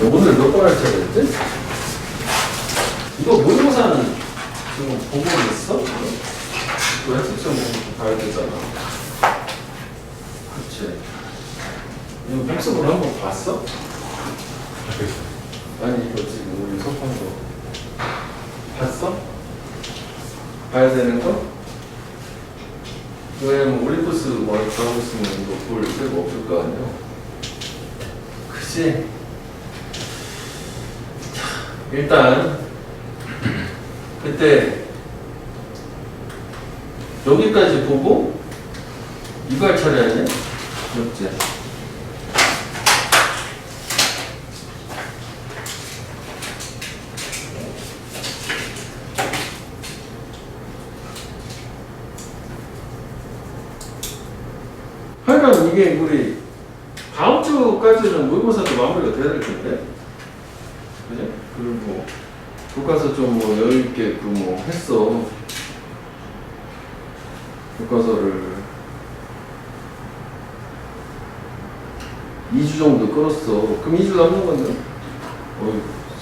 오늘 몇 번 할 차례였지? 이거 모의고사는 지금 보고 있어? 이거 해석점 봐야 되잖아. 그렇지. 이거 복습을 한번 봤어? 아니 이거 지금 우리 속한 거 봤어? 봐야 되는 거? 왜냐면 올림푸스 뭐 하고 있으면 이거 볼 필요가 없을 거 아니야? 그치? 일단 그때 여기까지 보고 이거 할 차례 아니야? 맞지? 하여간 이게 우리 다음 주까지는 모의고사도 마무리가 돼야 될 텐데, 그죠? 그리고 교과서 좀 뭐 여유있게 그 뭐 했어. 교과서를 2주 정도 끌었어. 그럼 2주 남는 건데,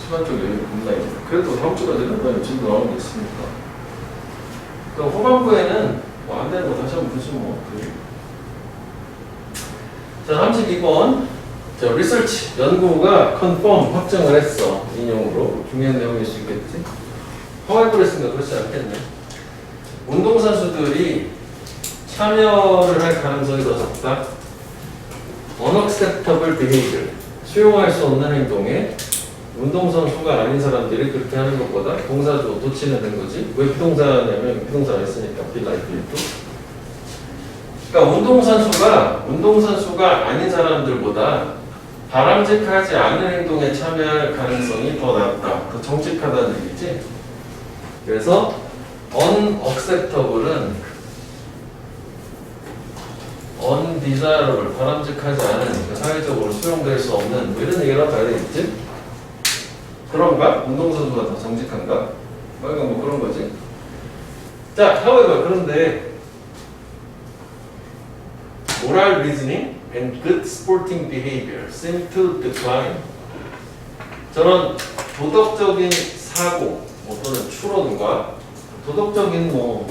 시간적 여유가 겁나 있네. 그래도 다음 주까지는 진도 나오는 게 있으니까. 그러니까 후반부에는 뭐 안 되는 거 다시 한번 보지 뭐. 자, 32번. 자, 리서치. 연구가 컨펌, 확정을 했어. 인용으로. 중요한 내용일 수 있겠지? 허위를 했으니까 그렇지 않겠네. 운동선수들이 참여를 할 가능성이 더 적다. unacceptable behavior. 수용할 수 없는 행동에 운동선수가 아닌 사람들이 그렇게 하는 것보다 동사도 도치는 된 거지. 왜 비동사냐면 비동사가 있으니까 빌라이필도. 그러니까 운동선수가 아닌 사람들보다 바람직하지 않은 행동에 참여할 가능성이 더 낮다. 더 정직하다는 얘기지. 그래서 unacceptable은 undesirable, 바람직하지 않은, 그러니까 사회적으로 수용될 수 없는 뭐 이런 얘기를 봐야 되겠지? 그런가? 운동선수가 더 정직한가? 뭐 그런 거지. 자, however, 그런데 moral reasoning and good sporting behavior seem to decline. 저런 도덕적인 사고, 뭐 또는 추론과 도덕적인 뭐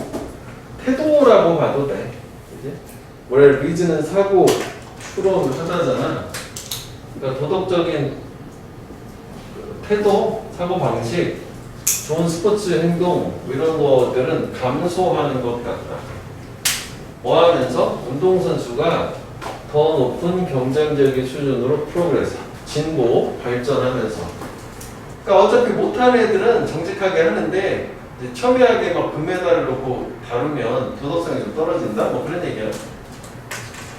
태도라고 봐도 돼. 그지? moral reason은 사고, 추론을 하잖아. 그러니까 도덕적인 태도, 사고 방식, 좋은 스포츠 행동 뭐 이런 것들은 감소하는 것 같다. 뭐 하면서 운동선수가 더 높은 경쟁적인 수준으로 프로그레스, 진보, 발전하면서. 그러니까 어차피 못하는 애들은 정직하게 하는데 첨예하게 막 금메달을 놓고 다루면 도덕성이 좀 떨어진다? 뭐 그런 얘기야.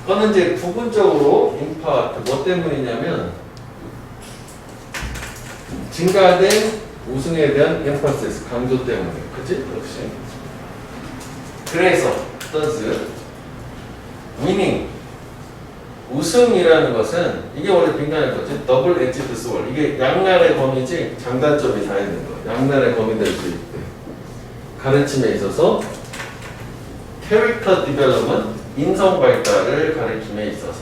그거는 이제 부분적으로 임파트, 뭐 때문이냐면 증가된 우승에 대한 엠파시스, 강조 때문에. 그치? 역시. 그래서 does winning, 우승이라는 것은 이게 원래 빙간일 거지. 더블 엣지드 스월. 이게 양날의 검이지 장단점이 다 있는 거. 양날의 검이 될 수 있대. 가르침에 있어서 캐릭터 디벨롭먼트, 인성 발달을 가르침에 있어서.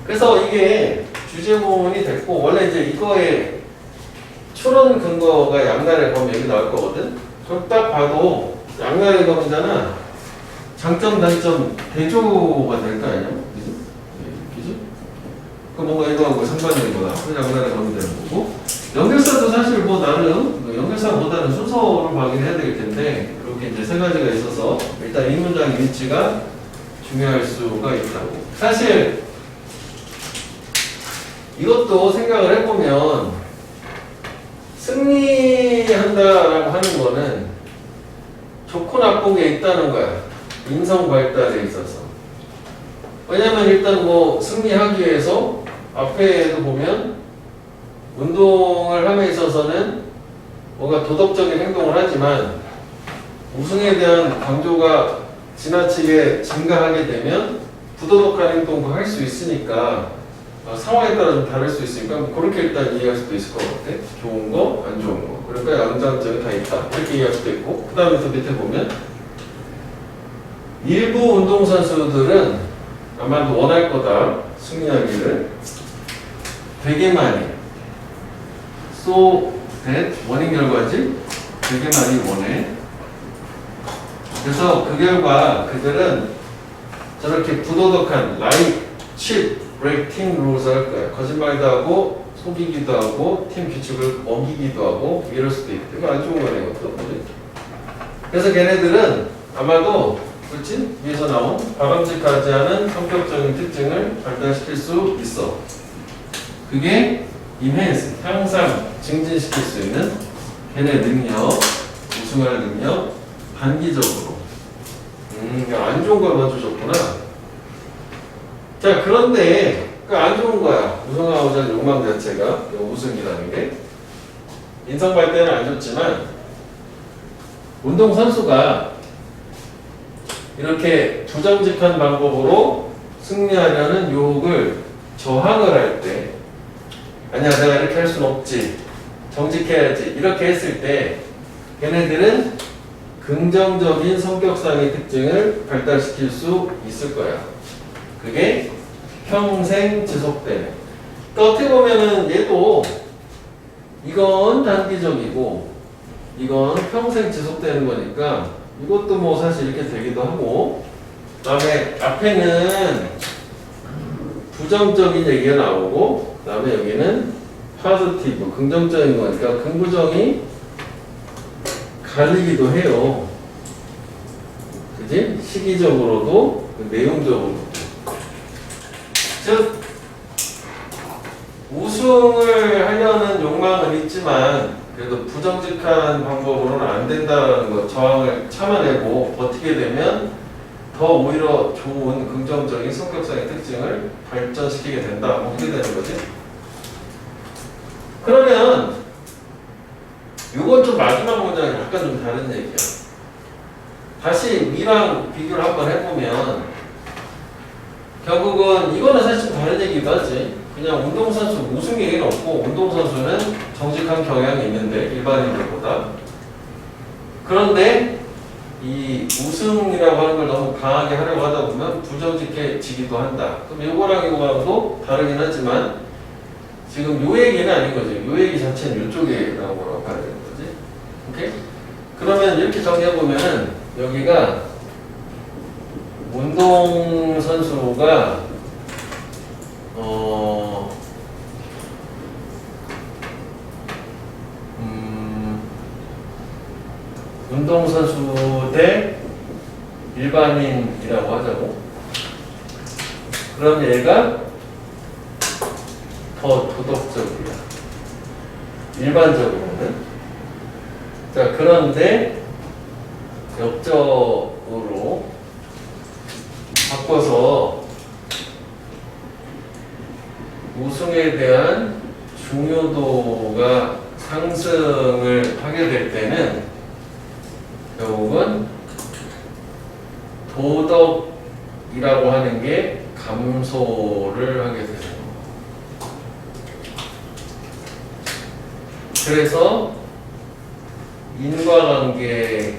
그래서 이게 주제 부분이 됐고, 원래 이제 이거의 추론 근거가 양날의 검 여기 나올 거거든. 그럼 딱 봐도 양날의 검이잖아. 장점, 단점, 대조가 될 거 아니야? 그지? 그지? 그 뭔가 이거하고 상관된 거다. 그 양날의 검이 되는 거고. 연결사도 사실 뭐 나름 연결사보다는 순서로 확인해야 되길 텐데, 이렇게 이제 세 가지가 있어서 일단 이 문장 위치가 중요할 수가 있다고. 사실 이것도 생각을 해보면 승리한다라고 하는 거는 좋고 나쁜 게 있다는 거야. 인성 발달에 있어서. 왜냐면 일단 뭐 승리하기 위해서 앞에도 보면 운동을 함에 있어서는 뭔가 도덕적인 행동을 하지만 우승에 대한 강조가 지나치게 증가하게 되면 부도덕한 행동도 할 수 있으니까 상황에 따라 좀 다를 수 있으니까 뭐 그렇게 일단 이해할 수도 있을 것 같아. 좋은 거, 안 좋은 거. 그러니까 양장점이 다 있다. 이렇게 이해할 수도 있고. 그 다음에 또 밑에 보면 일부 운동선수들은 아마도 원할 거다. 승리하기를. 되게 많이 so that 원인 결과지 되게 많이 원해. 그래서 그 결과 그들은 저렇게 부도덕한 lie, cheat, break team rules 할 거야. 거짓말도 하고 속이기도 하고 팀 규칙을 어기기도 하고 이럴 수도 있고 이거 안 좋은 거네 이것도. 그래서 걔네들은 아마도 그렇지? 위에서 나온 바람직하지 않은 성격적인 특징을 발달시킬 수 있어. 그게 enhance, 향상, 증진시킬 수 있는 걔네 능력, 우승할 능력, 단기적으로. 안 좋은 걸 먼저 줬구나. 자, 그런데 그 안 좋은 거야. 우승하고자 하는 욕망 자체가 우승이라는 게 인성 발달은 안 좋지만 운동 선수가 이렇게 부정직한 방법으로 승리하려는 유혹을 저항을 할 때, 아니야 내가 이렇게 할 수는 없지, 정직해야지 이렇게 했을 때 걔네들은 긍정적인 성격상의 특징을 발달시킬 수 있을 거야. 그게 평생 지속되는. 그러니까 어떻게 보면은 얘도 이건 단기적이고 이건 평생 지속되는 거니까 이것도 뭐 사실 이렇게 되기도 하고, 그 다음에 앞에는 부정적인 얘기가 나오고 그 다음에 여기는 파지티브 긍정적인 거니까 긍부정이 갈리기도 해요. 그지? 시기적으로도 내용적으로도. 즉 우승을 하려는 욕망은 있지만 그래도 부정직한 방법으로는 안 된다는 것, 저항을 참아내고 버티게 되면 더 오히려 좋은 긍정적인 성격상의 특징을 발전시키게 된다. 뭐 이렇게 되는 거지. 그러면 이건 좀 마지막 문장이 약간 좀 다른 얘기야. 다시 위랑 비교를 한번 해보면 결국은 이거는 사실 좀 다른 얘기도 하지. 그냥 운동선수 우승 얘기는 없고 운동선수는 정직한 경향이 있는데 일반인들보다. 그런데 이 우승이라고 하는 걸 너무 강하게 하려고 하다 보면 부정직해지기도 한다. 그럼 이거랑 이거랑도 다르긴 하지만 지금 요 얘기는 아닌 거지. 요 얘기 자체는 이쪽에 나온 거라고 봐야 되는 거지. 오케이? 그러면 이렇게 정리해보면은 여기가 운동선수가 운동선수 대 일반인이라고 하자고. 그럼 얘가 더 도덕적이야. 일반적으로는. 자, 그런데 역적으로 바꿔서 우승에 대한 중요도가 상승을 하게 될 때는 결국은 도덕이라고 하는 게 감소를 하게 되는 거예요. 그래서 인과관계로서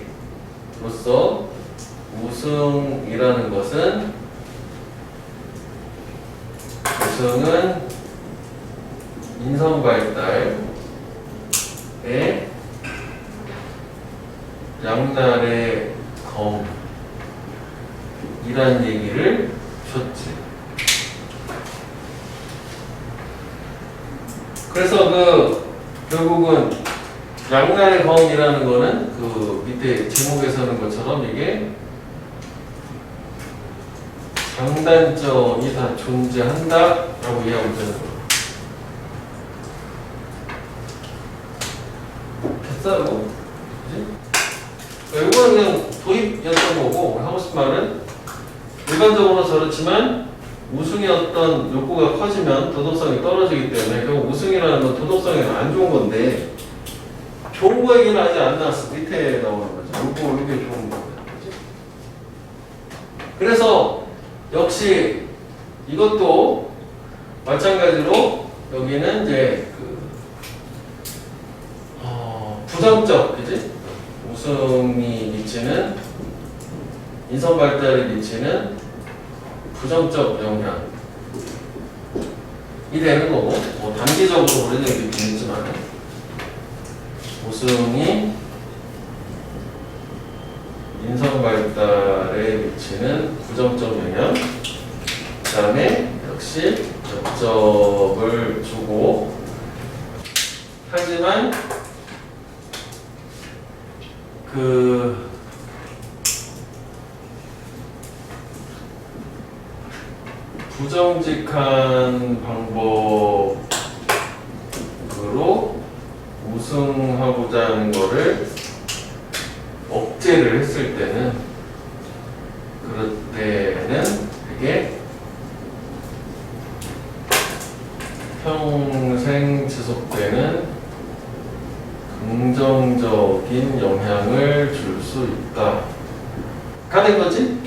우승이라는 것은 우승은 인성발달의 양날의 검이란 얘기를 줬지. 그래서 결국은 양날의 검이라는 거는 그 밑에 제목에 서는 것처럼 이게 장단점이 다 존재한다라고 이해하면 되는 거예요. 됐어요. 그치? 이거는 그냥 도입이었던 거고, 하고 싶은 말은 일반적으로 저렇지만 우승의 어떤 욕구가 커지면 도덕성이 떨어지기 때문에 결국 우승이라는 건 도덕성에는 안 좋은 건데, 좋은 거 얘기는 아직 안 나왔어. 밑에 나오는 거죠. 이게 좋은 거예요. 그래서 역시 이것도 마찬가지로 여기는 이제 부정적, 그지? 우승이 미치는 인성 발달에 미치는 부정적 영향이 되는 거고, 단기적으로 오래되게 있긴 했지만 우승이 인성 발달에 미치는 부정적 영향, 그 다음에 역시 접점을 주고, 하지만 그 부정직한 방법으로 우승하고자 하는 거를 억제를 했을 때는, 그럴 때는 되게 평생 지속되는 긍정적인 영향을 줄 수 있다. 가는 거지?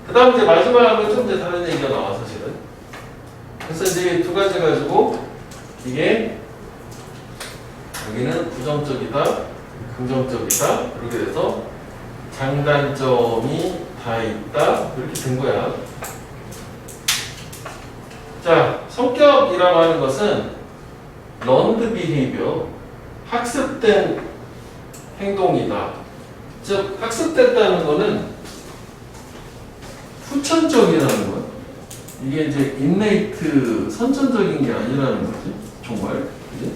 그 다음 이제 마지막은 좀 이제 다른 얘기가 나와, 사실은. 그래서 이제 두 가지 가지고, 이게, 여기는 부정적이다, 긍정적이다, 이렇게 돼서 장단점이 다 있다, 이렇게 된 거야. 자, 성격이라고 하는 것은 learned behavior, 학습된 행동이다. 즉, 학습됐다는 거는 후천적이라는 거야. 이게 이제 innate, 선천적인 게 아니라는 거지. 정말. 그지?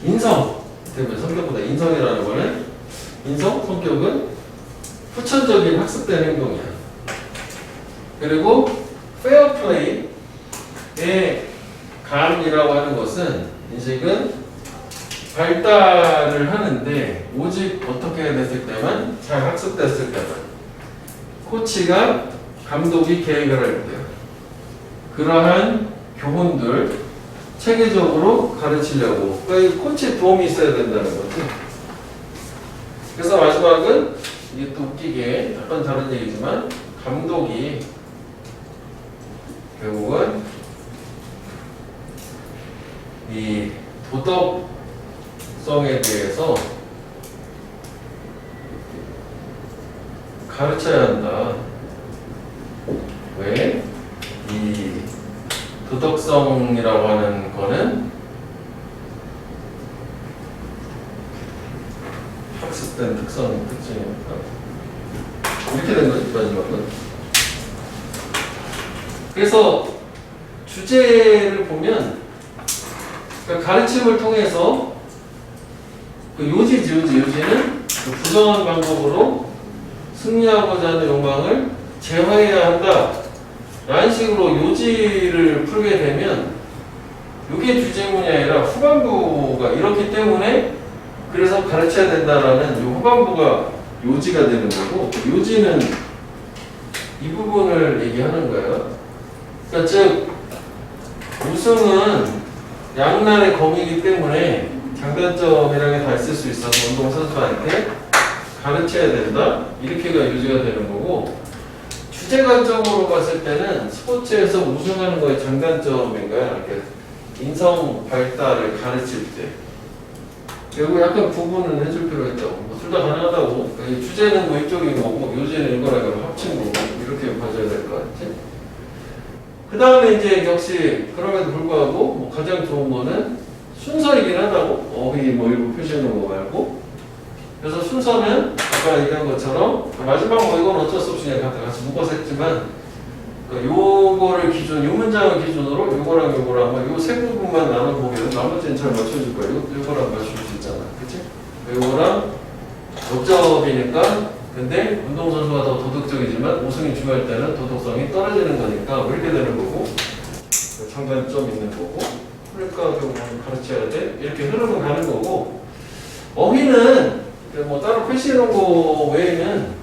인성 때문에 성격보다 인성이라는 거는, 인성, 성격은 후천적인 학습된 행동이야. 그리고 fair play의 감이라고 하는 것은, 인식은 발달을 하는데 오직 어떻게 됐을 때만, 잘 학습됐을 때만, 코치가, 감독이 계획을 할 때, 그러한 교훈들 체계적으로 가르치려고, 그러니까 코치의 도움이 있어야 된다는 거지. 그래서 마지막은, 이게 또 웃기게 약간 다른 얘기지만, 감독이 결국은 이 도덕성에 대해서 가르쳐야 한다. 왜? 이 도덕성이라고 하는 거는 학습된 특징이니까. 이렇게 된 거지, 마지막은. 그래서 주제를 보면, 그러니까 가르침을 통해서 그 요지는 그 부정한 방법으로 승리하고자 하는 욕망을 제어해야 한다 라는 식으로 요지를 풀게 되면, 이게 주제문이 아니라 후반부가 이렇기 때문에, 그래서 가르쳐야 된다라는 이 후반부가 요지가 되는 거고, 요지는 이 부분을 얘기하는 거예요. 그러니까 즉 우승은 양날의 검이기 때문에 장단점이라는 게 다 있을 수 있어서 운동선수한테 가르쳐야 된다, 이렇게가 요지가 되는 거고, 주제 관점으로 봤을 때는 스포츠에서 우승하는 거의 장단점인가, 이렇게 인성 발달을 가르칠 때 결국 약간 구분을 해줄 필요가 있다고. 뭐 둘 다 가능하다고. 그러니까 주제는 뭐 이쪽인 거고 요지는 이거랑 이거랑 합친 거고, 이렇게 봐줘야 될 것 같지. 그 다음에 이제 역시 그럼에도 불구하고 뭐 가장 좋은 거는 순서이긴 하다고. 어휘 뭐 일부 표시하는 거 말고. 그래서 순서는 아까 얘기한 것처럼 마지막 뭐 이건 어쩔 수 없이 그냥 같이 묶어서 했지만, 요거를 기준, 요 문장을 기준으로 요거랑 요거랑 요 세 부분만 나눠보면 나머지는 잘 맞춰줄 거야. 요거랑 맞출 수 있잖아. 그치? 요거랑 접점이니까, 근데 운동선수가 더 도덕적이지만 우승이 중요할 때는 도덕성이 떨어지는 거니까 뭐 이렇게 되는 거고, 장단점 있는 거고, 그러니까 결국 가르쳐야 돼. 이렇게 흐름은 가는 거고, 어휘는 뭐 따로 표시해 놓은 거 외에는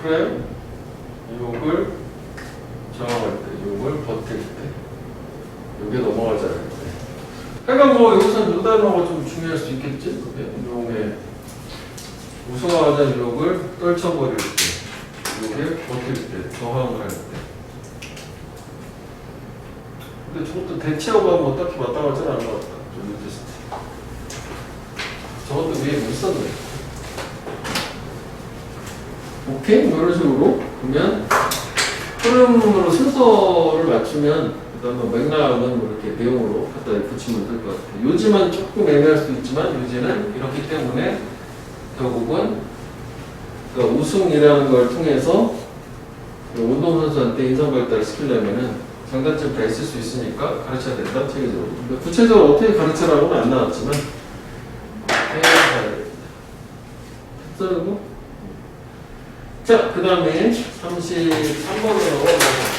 그래, 욕을 정할 때, 욕을 버틸 때, 욕에 넘어가지 않을 때. 그러니까 뭐 여기서 요 단어가 좀 중요할 수 있겠지? 욕에 우승하자는 욕을 떨쳐버릴 때, 욕에 버틸 때, 저항을 할 때. 근데 저것도 대체어가 뭐 딱히 마땅하지는 않은 것 같다. 좀 테스트. 저것도 위에 못 썼네. 오케이? 뭐 이런 식으로 보면 흐름으로 순서를 맞추면 그다음에 맥락은 뭐 이렇게 내용으로 갖다 붙이면 될 것 같아요. 요지만 조금 애매할 수도 있지만 요지는 이렇기 때문에 결국은 그 우승이라는 걸 통해서 운동선수한테 인성발달을 시키려면은 장단점 다 있을 수 있으니까 가르쳐야 된다, 체계적으로. 구체적으로 어떻게 가르치라고는 안 나왔지만 해야 됩니다. 됐어요? 자, 그 다음에 33번으로 넘어갑니다.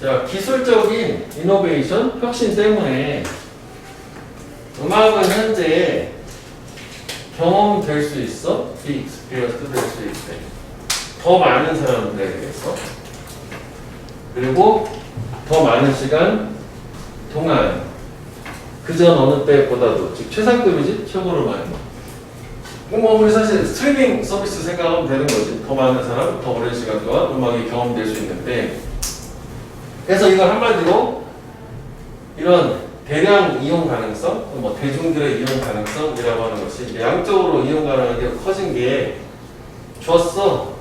자, 기술적인 이노베이션, 혁신 때문에 음악은 현재 경험될 수 있어? 비익스피리언스도 될 수 있대. 더 많은 사람들에게서. 그리고 더 많은 시간 동안 그전 어느 때보다도, 즉 최상급이지? 최고로 많이. 뭐 우리 사실 스트리밍 서비스 생각하면 되는 거지. 더 많은 사람, 더 오랜 시간 동안 음악이 경험될 수 있는데, 그래서 이걸 한마디로 이런 대량 이용 가능성, 뭐 대중들의 이용 가능성이라고 하는 것이 양쪽으로 이용 가능한 게 커진 게 좋았어.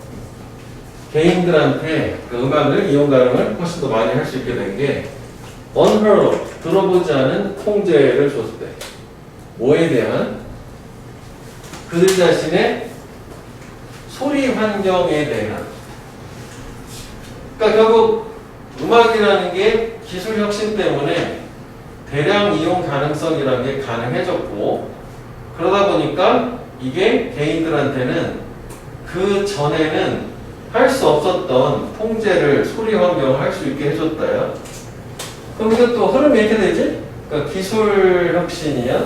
개인들한테 그 음악을 이용 가능을 훨씬 더 많이 할 수 있게 된 게 unheard of, 들어보지 않은 통제를 줬대. 뭐에 대한? 그들 자신의 소리 환경에 대한. 그러니까 결국 음악이라는 게 기술 혁신 때문에 대량 이용 가능성이라는 게 가능해졌고, 그러다 보니까 이게 개인들한테는 그 전에는 할 수 없었던 통제를, 소리 환경을 할 수 있게 해줬다요. 그럼 이것도 흐름이 이렇게 되지? 그러니까 기술 혁신이야.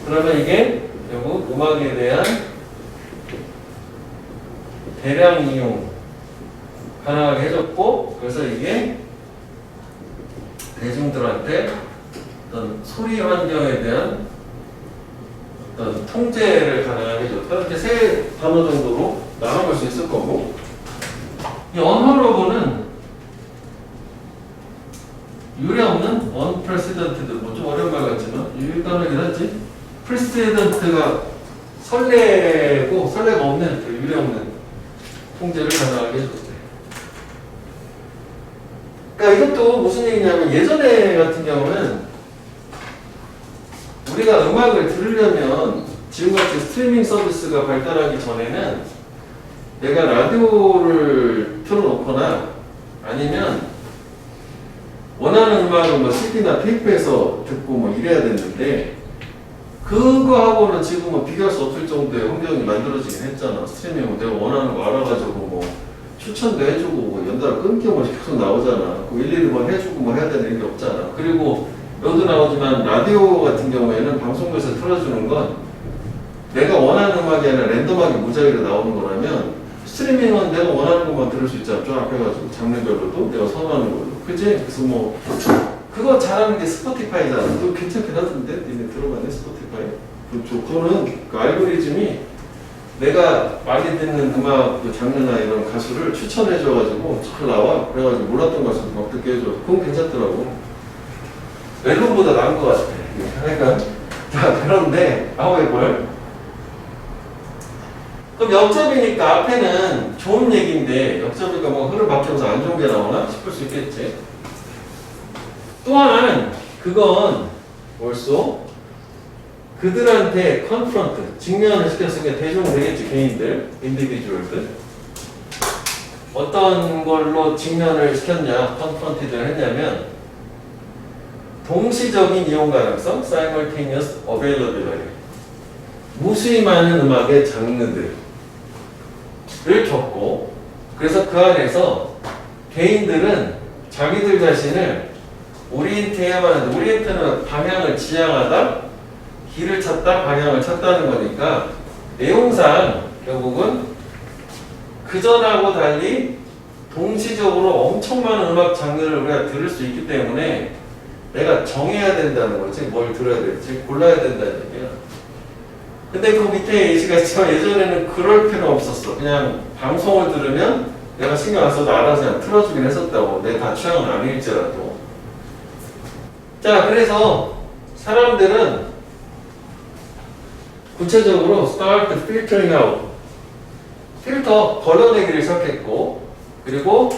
그러면 이게 결국 음악에 대한 대량 이용 가능하게 해줬고, 그래서 이게 대중들한테 어떤 소리 환경에 대한 어떤 통제를 가능하게 해줬다. 이렇게 세 단어 정도로 나눠볼 수 있을 거고, 이 언어로브는 유례 없는 unprecedented, 뭐 좀 어려운 말 같지만 유일단어이긴 하지. precedent가 설레고 설레가 없는, 유례 없는 통제를 가능하게 해줬대. 그러니까 이것도 무슨 얘기냐면, 예전에 같은 경우는 우리가 음악을 들으려면 지금같이 스트리밍 서비스가 발달하기 전에는 내가 라디오를 틀어놓거나 아니면 원하는 음악을 뭐 CD나 테이프에서 듣고 뭐 이래야 됐는데, 그거하고는 지금은 비교할 수 없을 정도의 환경이 만들어지긴 했잖아. 스트리밍은 내가 원하는 거 알아가지고 뭐 추천도 해주고 뭐 연달아 끊김없이 계속 나오잖아. 그 일일이 뭐 해주고 뭐 해야 되는 게 없잖아. 그리고 여기도 나오지만 라디오 같은 경우에는 방송국에서 틀어주는 건 내가 원하는 음악이 아니라 랜덤하게 무작위로 나오는 거라면, 스트리밍은 내가 원하는 것만 들을 수 있잖아. 쫙 해가지고 장르별로도 내가 선호하는 걸로. 그치? 그래서 뭐 그거 잘하는 게 스포티파이잖아. 또 괜찮긴 하던데? 니네 들어봤네 스포티파이? 그거는 그 알고리즘이 내가 많이 듣는 음악 그 장르나 이런 가수를 추천해줘가지고 잘 나와. 그래가지고 몰랐던 가수도 막 듣게 해줘. 그건 괜찮더라고. 멜론보다 나은 것 같아. 그러니까 자, 그런데 however, 그럼 역접이니까 앞에는 좋은 얘기인데, 역접이니까 뭐 흐름 바뀌면서 안 좋은 게 나오나 싶을 수 있겠지. 또한 그건 벌써 그들한테 컨프런트, 직면을 시켰으니까 대중 되겠지. 개인들, 인디비주얼들. 어떤 걸로 직면을 시켰냐, 컨프런티드를 했냐면, 동시적인 이용 가능성, simultaneous availability, 무수히 많은 음악의 장르들을 겪고, 그래서 그 안에서 개인들은 자기들 자신을 오리엔트해야만 하는데, 오리엔트는 방향을 지향하다, 길을 찾다, 방향을 찾다는 거니까 내용상 결국은 그전하고 달리 동시적으로 엄청 많은 음악 장르를 우리가 들을 수 있기 때문에 내가 정해야 된다는 거지. 뭘 들어야 될지 골라야 된다는 얘기야. 근데 그 밑에 예시가 예전에는 그럴 필요 없었어. 그냥 방송을 들으면 내가 신경 안 써도 알아서 그냥 틀어주긴 했었다고. 내 다 취향은 아닐지라도. 자, 그래서 사람들은 구체적으로 start filtering out. 필터, 걸러내기를 시작했고, 그리고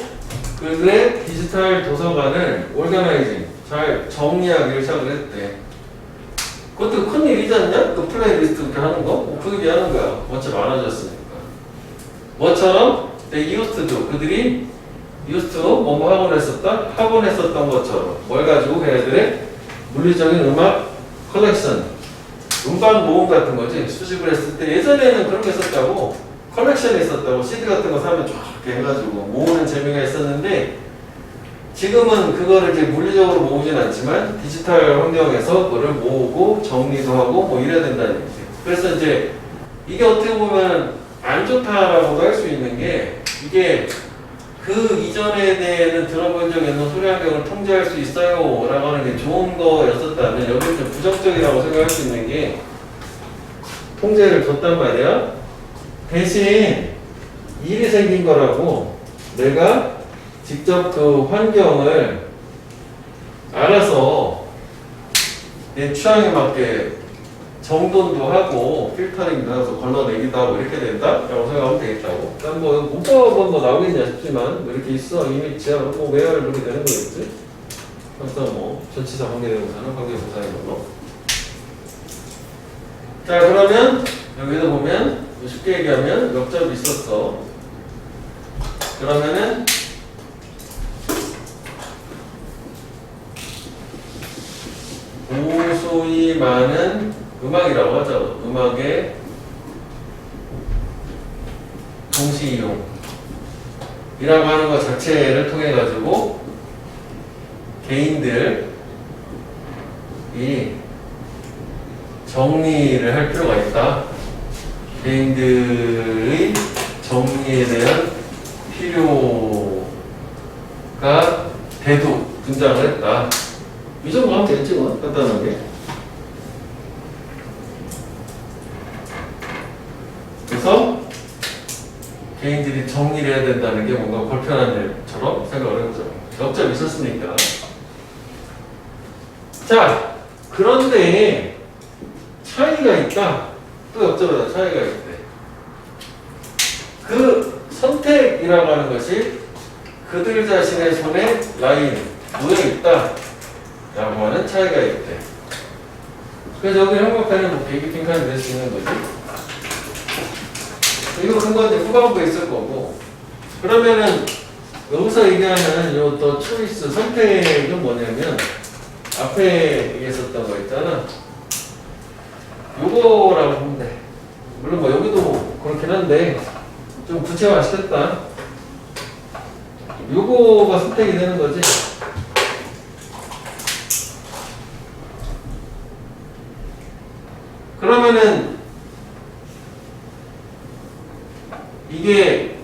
그들의 디지털 도서관을 organizing, 잘 정리하기를 시작을 했대. 그것도 큰 일이지 않냐? 그 플레이리스트 이렇게 하는 거? 뭐 그 얘기 하는 거야. 어차피 많아졌으니까. 뭐처럼? they used to. 그들이 used to 뭐뭐 하곤 했었다? 하곤 했었던 것처럼. 뭘 가지고 걔네들의 물리적인 음악 컬렉션. 음반 모음 같은 거지. 수집을 했을 때 예전에는 그런 게 있었다고. 컬렉션이 있었다고. CD 같은 거 사면 쫙 해가지고 모으는 재미가 있었는데 지금은 그거를 이제 물리적으로 모으진 않지만 디지털 환경에서 그거를 모으고 정리도 하고 뭐 이래야 된다는 얘기죠. 그래서 이제 이게 어떻게 보면 안 좋다라고도 할 수 있는 게 이게 그 이전에 대해는 들어본 적이 없는 소리 환경을 통제할 수 있어요 라고 하는 게 좋은 거였었다면 여기는 좀 부정적이라고 생각할 수 있는 게 통제를 줬단 말이야. 대신 일이 생긴 거라고 내가 직접 그 환경을 알아서 내 취향에 맞게 정돈도 하고 필터링도 해서 걸러내기도 하고 이렇게 된다라고 생각하면 되겠다고. 일단 뭐 문법은 뭐 나오겠냐 싶지만 뭐 이렇게 있어 이미 지하 뭐 외워야 이렇게 되는 거겠지. 그래서 뭐 전치사 관계대명사는 관계부사인 걸로. 자, 그러면 여기서 보면 쉽게 얘기하면 역접이 있었어. 그러면은 고소히 많은 음악이라고 하죠. 음악의 동시 이용이라고 하는 것 자체를 통해 가지고 개인들이 정리를 할 필요가 있다. 개인들의 정리에 대한 필요가 대두 등장을 했다. 이 정도 하면 되겠지 뭐 간단하게. 그래서 개인들이 정리를 해야 된다는 게 뭔가 불편한 일처럼 생각을 해보죠. 역접이 있었으니까. 자, 그런데 차이가 있다. 또 역접에다 차이가 있대. 그 선택이라고 하는 것이 그들 자신의 손에 라인, 놓여 있다 라고 하는 차이가 있대. 그래서 여기 형법에는 뭐 베이킹칸이 될 수 있는 거지. 이거 근거 이제 후반부에 있을 거고. 그러면은 여기서 얘기하는 요 또 초이스 선택은 뭐냐면 앞에 얘기했었던 거 있잖아. 요거라고 하면 돼. 물론 뭐 여기도 그렇긴 한데 좀 구체화 시켰다. 요거가 선택이 되는 거지. 그러면은 이게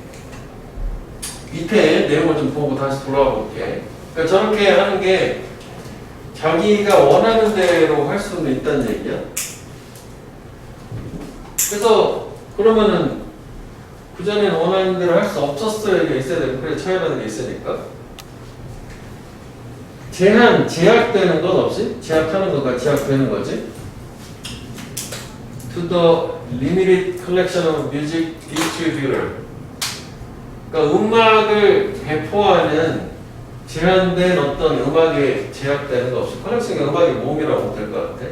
밑에 내용을 좀 보고 다시 돌아와 볼게. 그러니까 저렇게 하는 게 자기가 원하는 대로 할 수는 있다는 얘기야. 그래서 그러면은 그전에는 원하는 대로 할 수 없었어야 있어야 되고 그래 차이라는 게 있으니까 제약되는 것 없이 제약하는 것과 제약되는 거지. To the limited collection of music distributor. 그러니까 음악을 배포하는 제한된 어떤 음악에 제약되는 것 없이 컬렉션의 음악의 모음이라고 보면 될 것 같아.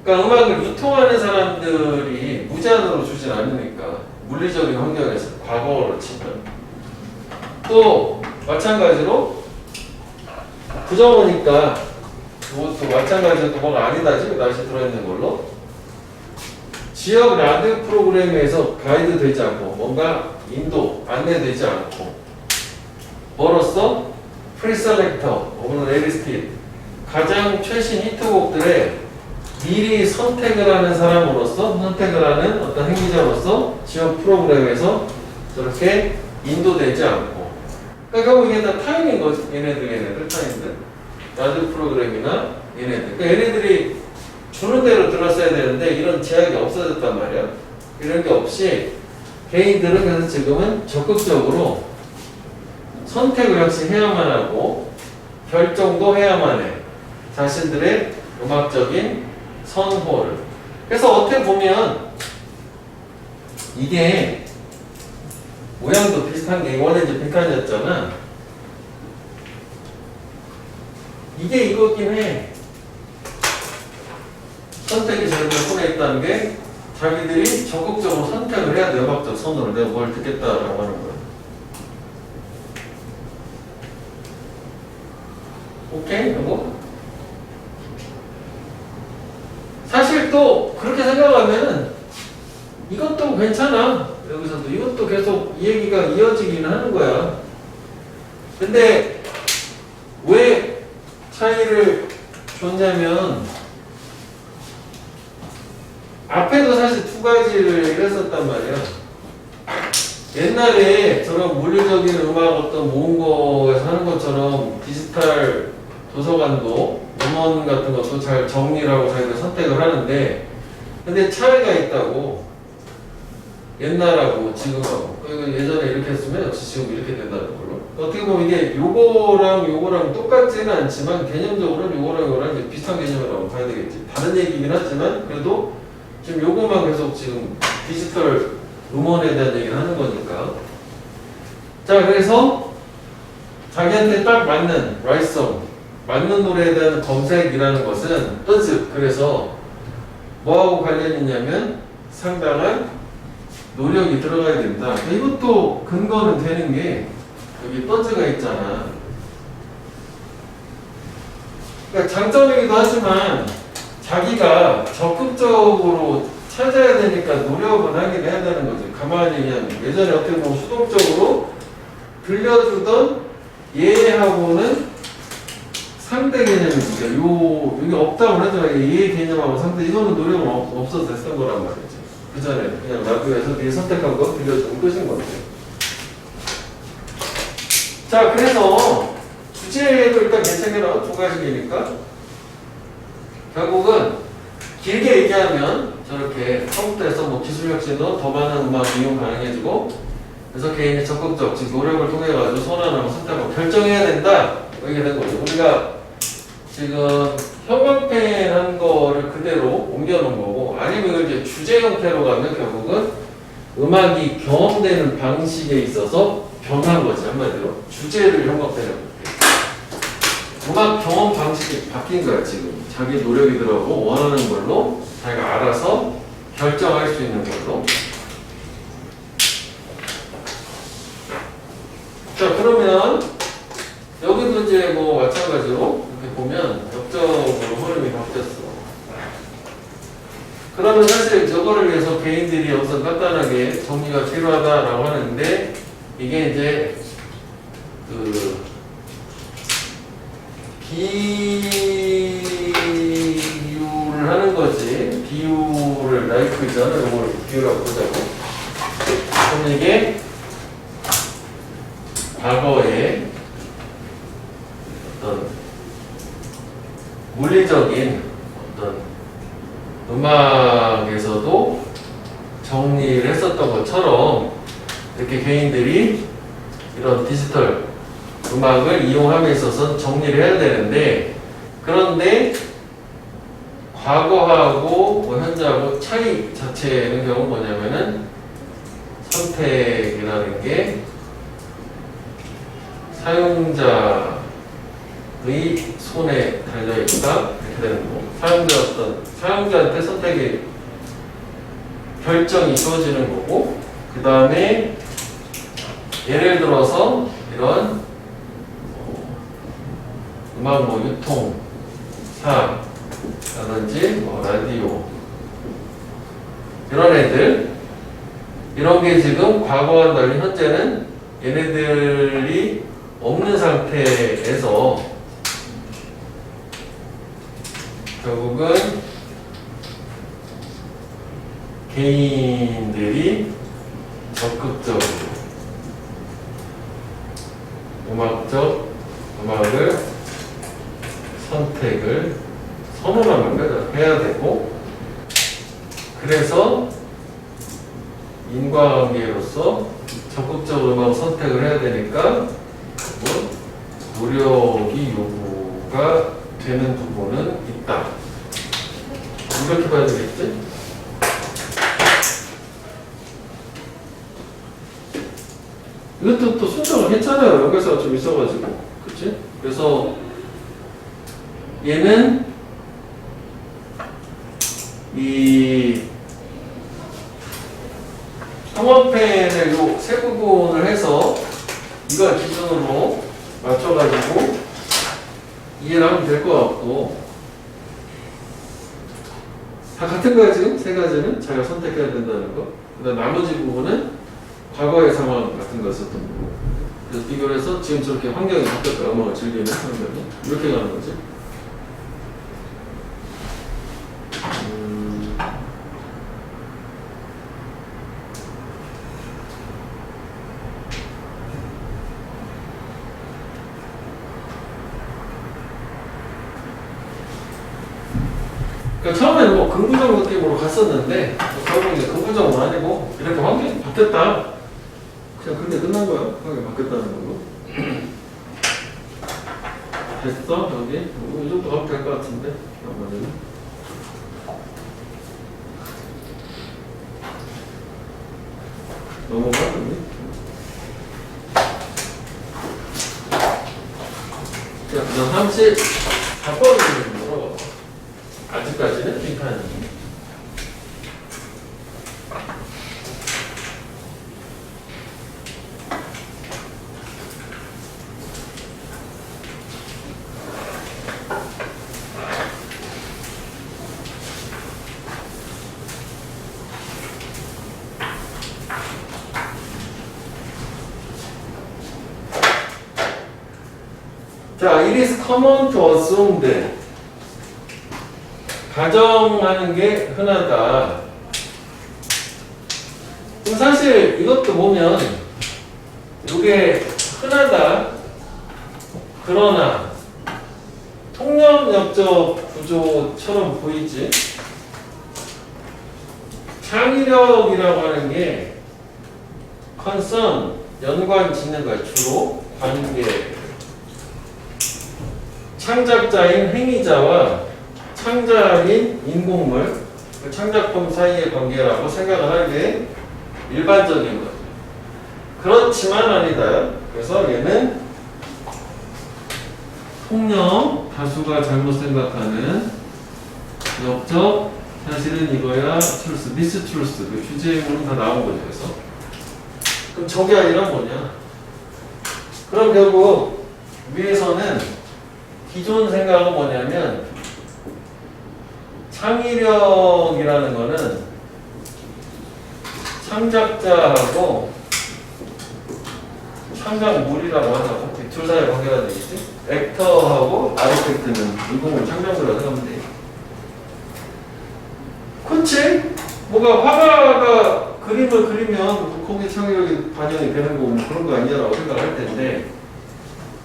그러니까 음악을 유통하는 사람들이 무제한으로 주진 않으니까 물리적인 환경에서 과거로 치면 또 마찬가지로 부정어니까 그것도 마찬가지로 또 뭐가 아니다 지금 다시 들어있는 걸로 지역 라디오 프로그램에서 가이드 되지 않고 뭔가 인도 안내되지 않고 뭐로써 프리셀렉터 혹은 레리스킷 가장 최신 히트곡들의 미리 선택을 하는 사람으로서 선택을 하는 어떤 행위자로서 지역 프로그램에서 저렇게 인도되지 않고 그러니까 결국 이게 다 타임인 거지. 얘네들 타임들. 라디오 프로그램이나 얘네들. 그러니까 얘네들이 주는 대로 들었어야 되는데 이런 제약이 없어졌단 말이야. 이런 게 없이 개인들은 그래서 지금은 적극적으로 선택을 역시 해야만 하고 결정도 해야만 해. 자신들의 음악적인 선호를. 그래서 어떻게 보면 이게 모양도 비슷한 게 원래 이제 빈칸이었잖아. 이게 이거긴 해. 선택이 자기들 손에 있다는 게 자기들이 적극적으로 선택을 해야 돼. 음악적 선호를 내가 뭘 듣겠다라고 하는 거야. 오케이? 이거? 사실 또 그렇게 생각하면은 이것도 괜찮아. 여기서도 이것도 계속 이 얘기가 이어지기는 하는 거야. 근데 왜 차이를 줬냐면 앞에도 사실 두 가지를 얘기했었단 말이야. 옛날에 저런 물리적인 음악 어떤 모은 거에서 하는 것처럼 디지털 도서관도 음원 같은 것도 잘 정리를 하고 자기가 선택을 하는데 근데 차이가 있다고. 옛날하고 지금하고. 예전에 이렇게 했으면 역시 지금 이렇게 된다는 걸로. 어떻게 보면 이게 요거랑 똑같지는 않지만 개념적으로는 요거랑 이제 비슷한 개념이라고 봐야 되겠지. 다른 얘기긴 하지만 그래도 지금 요거만 계속 지금 디지털 음원에 대한 얘기를 하는 거니까. 자, 그래서 자기한테 딱 맞는 라이송, 맞는 노래에 대한 검색이라는 것은 즉 그래서 뭐하고 관련이 있냐면 상당한 노력이 들어가야 된다. 이것도 근거는 되는 게 여기 던즈가 있잖아. 그러니까 장점이기도 하지만 자기가 적극적으로 찾아야 되니까 노력은 하긴 해야 되는 거지. 가만히 그냥 예전에 어떻게 보면 수동적으로 들려주던 얘하고는 상대 개념이니까 여기 없다고 하지만 얘 개념하고 상대 이거는 노력은 없어도 됐던 거란 말이지. 그 전에 그냥 라디오에서 네 선택한 거 들려주는 끝인 건데. 자, 그래서 주제도 일단 괜찮게나 두 가지니까 결국은 길게 얘기하면 저렇게 컴퓨터에서 뭐 기술 혁신도 더 많은 음악 이용 가능해지고 그래서 개인이 적극적 즉 노력을 통해 가지고 선언하고 선택하고 결정해야 된다 이렇게 된 거죠. 우리가 지금 형광펜 한 거를 그대로 옮겨놓은 거고 아니면 이걸 이제 주제 형태로 가면 결국은 음악이 경험되는 방식에 있어서 변한 거지. 한마디로 주제를 형광펜에 볼게. 음악 경험 방식이 바뀐 거야. 지금 자기 노력이 들어가고 원하는 걸로 자기가 알아서 결정할 수 있는 걸로. 자, 그러면 여기도 이제 뭐 마찬가지로 이렇게 보면 역적으로 흐름이 바뀌었어. 그러면 사실 저거를 위해서 개인들이 여기서 간단하게 정리가 필요하다라고 하는데 이게 이제 그 비유를 하는 거지. 비유를 라이프 있잖아. 이걸 비유라고 보자고. 그럼 이게 과거에 어떤 물리적인 어떤 음악에서도 정리를 했었던 것처럼 이렇게 개인들이 이런 디지털 음악을 이용함에 있어서 정리를 해야 되는데 그런데 과거하고 뭐 현재하고 차이 자체는 경우 뭐냐면은 선택이라는 게 사용자의 손에 달려있다 이렇게 되는 거. 사용자한테 선택의 결정이 주어지는 거고 그 다음에 예를 들어서 이런 음악 뭐 유통사라든지 뭐 라디오 이런 애들 이런 게 지금 과거와 달리 현재는 얘네들이 없는 상태에서 결국은 개인들이 적극적으로 그래서 인과관계로서 적극적으로 막 선택을 해야 되니까 뭐 노력이 요구가 되는 부분은 있다. 이렇게 봐야 되겠지? 이것도 또 순정을 했잖아요. 연결사가 좀 있어가지고. 그치? 그래서 얘는 이 상원펜을 요 세 부분을 해서 이걸 기준으로 맞춰가지고 이해를 하면 될 것 같고, 다 같은 거야 지금? 세 가지는 자기가 선택해야 된다는 거. 그다음 나머지 부분은 과거의 상황 같은 거 썼던 거고, 그래서 비교를 해서 지금 저렇게 환경이 바뀌었다, 음악을 즐기는 환경이 이렇게 가는 거지. 그러니까 처음에는 뭐 긍부정 느낌으로 갔었는데 결국 이제 긍부정은 아니고 이렇게 환경이 바뀌었다. 그냥 그렇게 끝난 거야. 환경이 바뀌었다는 걸로. 됐어? 여기? 이 정도 가면 될 것 같은데. 나머지는. 넘어가? 여기? 자, 그다음 34번을 좀 물어봐. 아직까지는 빈칸이. 자, it is common to assume that. 가정하는 게 흔하다. 그럼 사실 이것도 보면 이게 흔하다. 그러나 통념역적 구조처럼 보이지. 창의력이라고 하는 게 concern, 연관 짓는 거야. 주로 관계. 창작자인 행위자와 창작인 인공물, 그 창작품 사이의 관계라고 생각을 하는 게 일반적인 거죠. 그렇지만 아니다. 그래서 얘는 통념, 다수가 잘못 생각하는 역적, 사실은 이거야, 트루스, 미스 트루스, 그 주제문은 다 나온 거죠. 그래서 그럼 저게 아니라 뭐냐? 그럼 결국 위에서는 기존 생각은 뭐냐면 창의력이라는 거는 창작자하고 창작물이라고 하자고 둘 사이의 관계가 되겠지? 액터하고 아르키텍트는 인공을 창작물이라고 생각하면 돼. 그치? 뭐가 화가가 그림을 그리면 거기에 창의력이 반영이 되는 거고 뭐 그런 거 아니냐라고 생각할 텐데,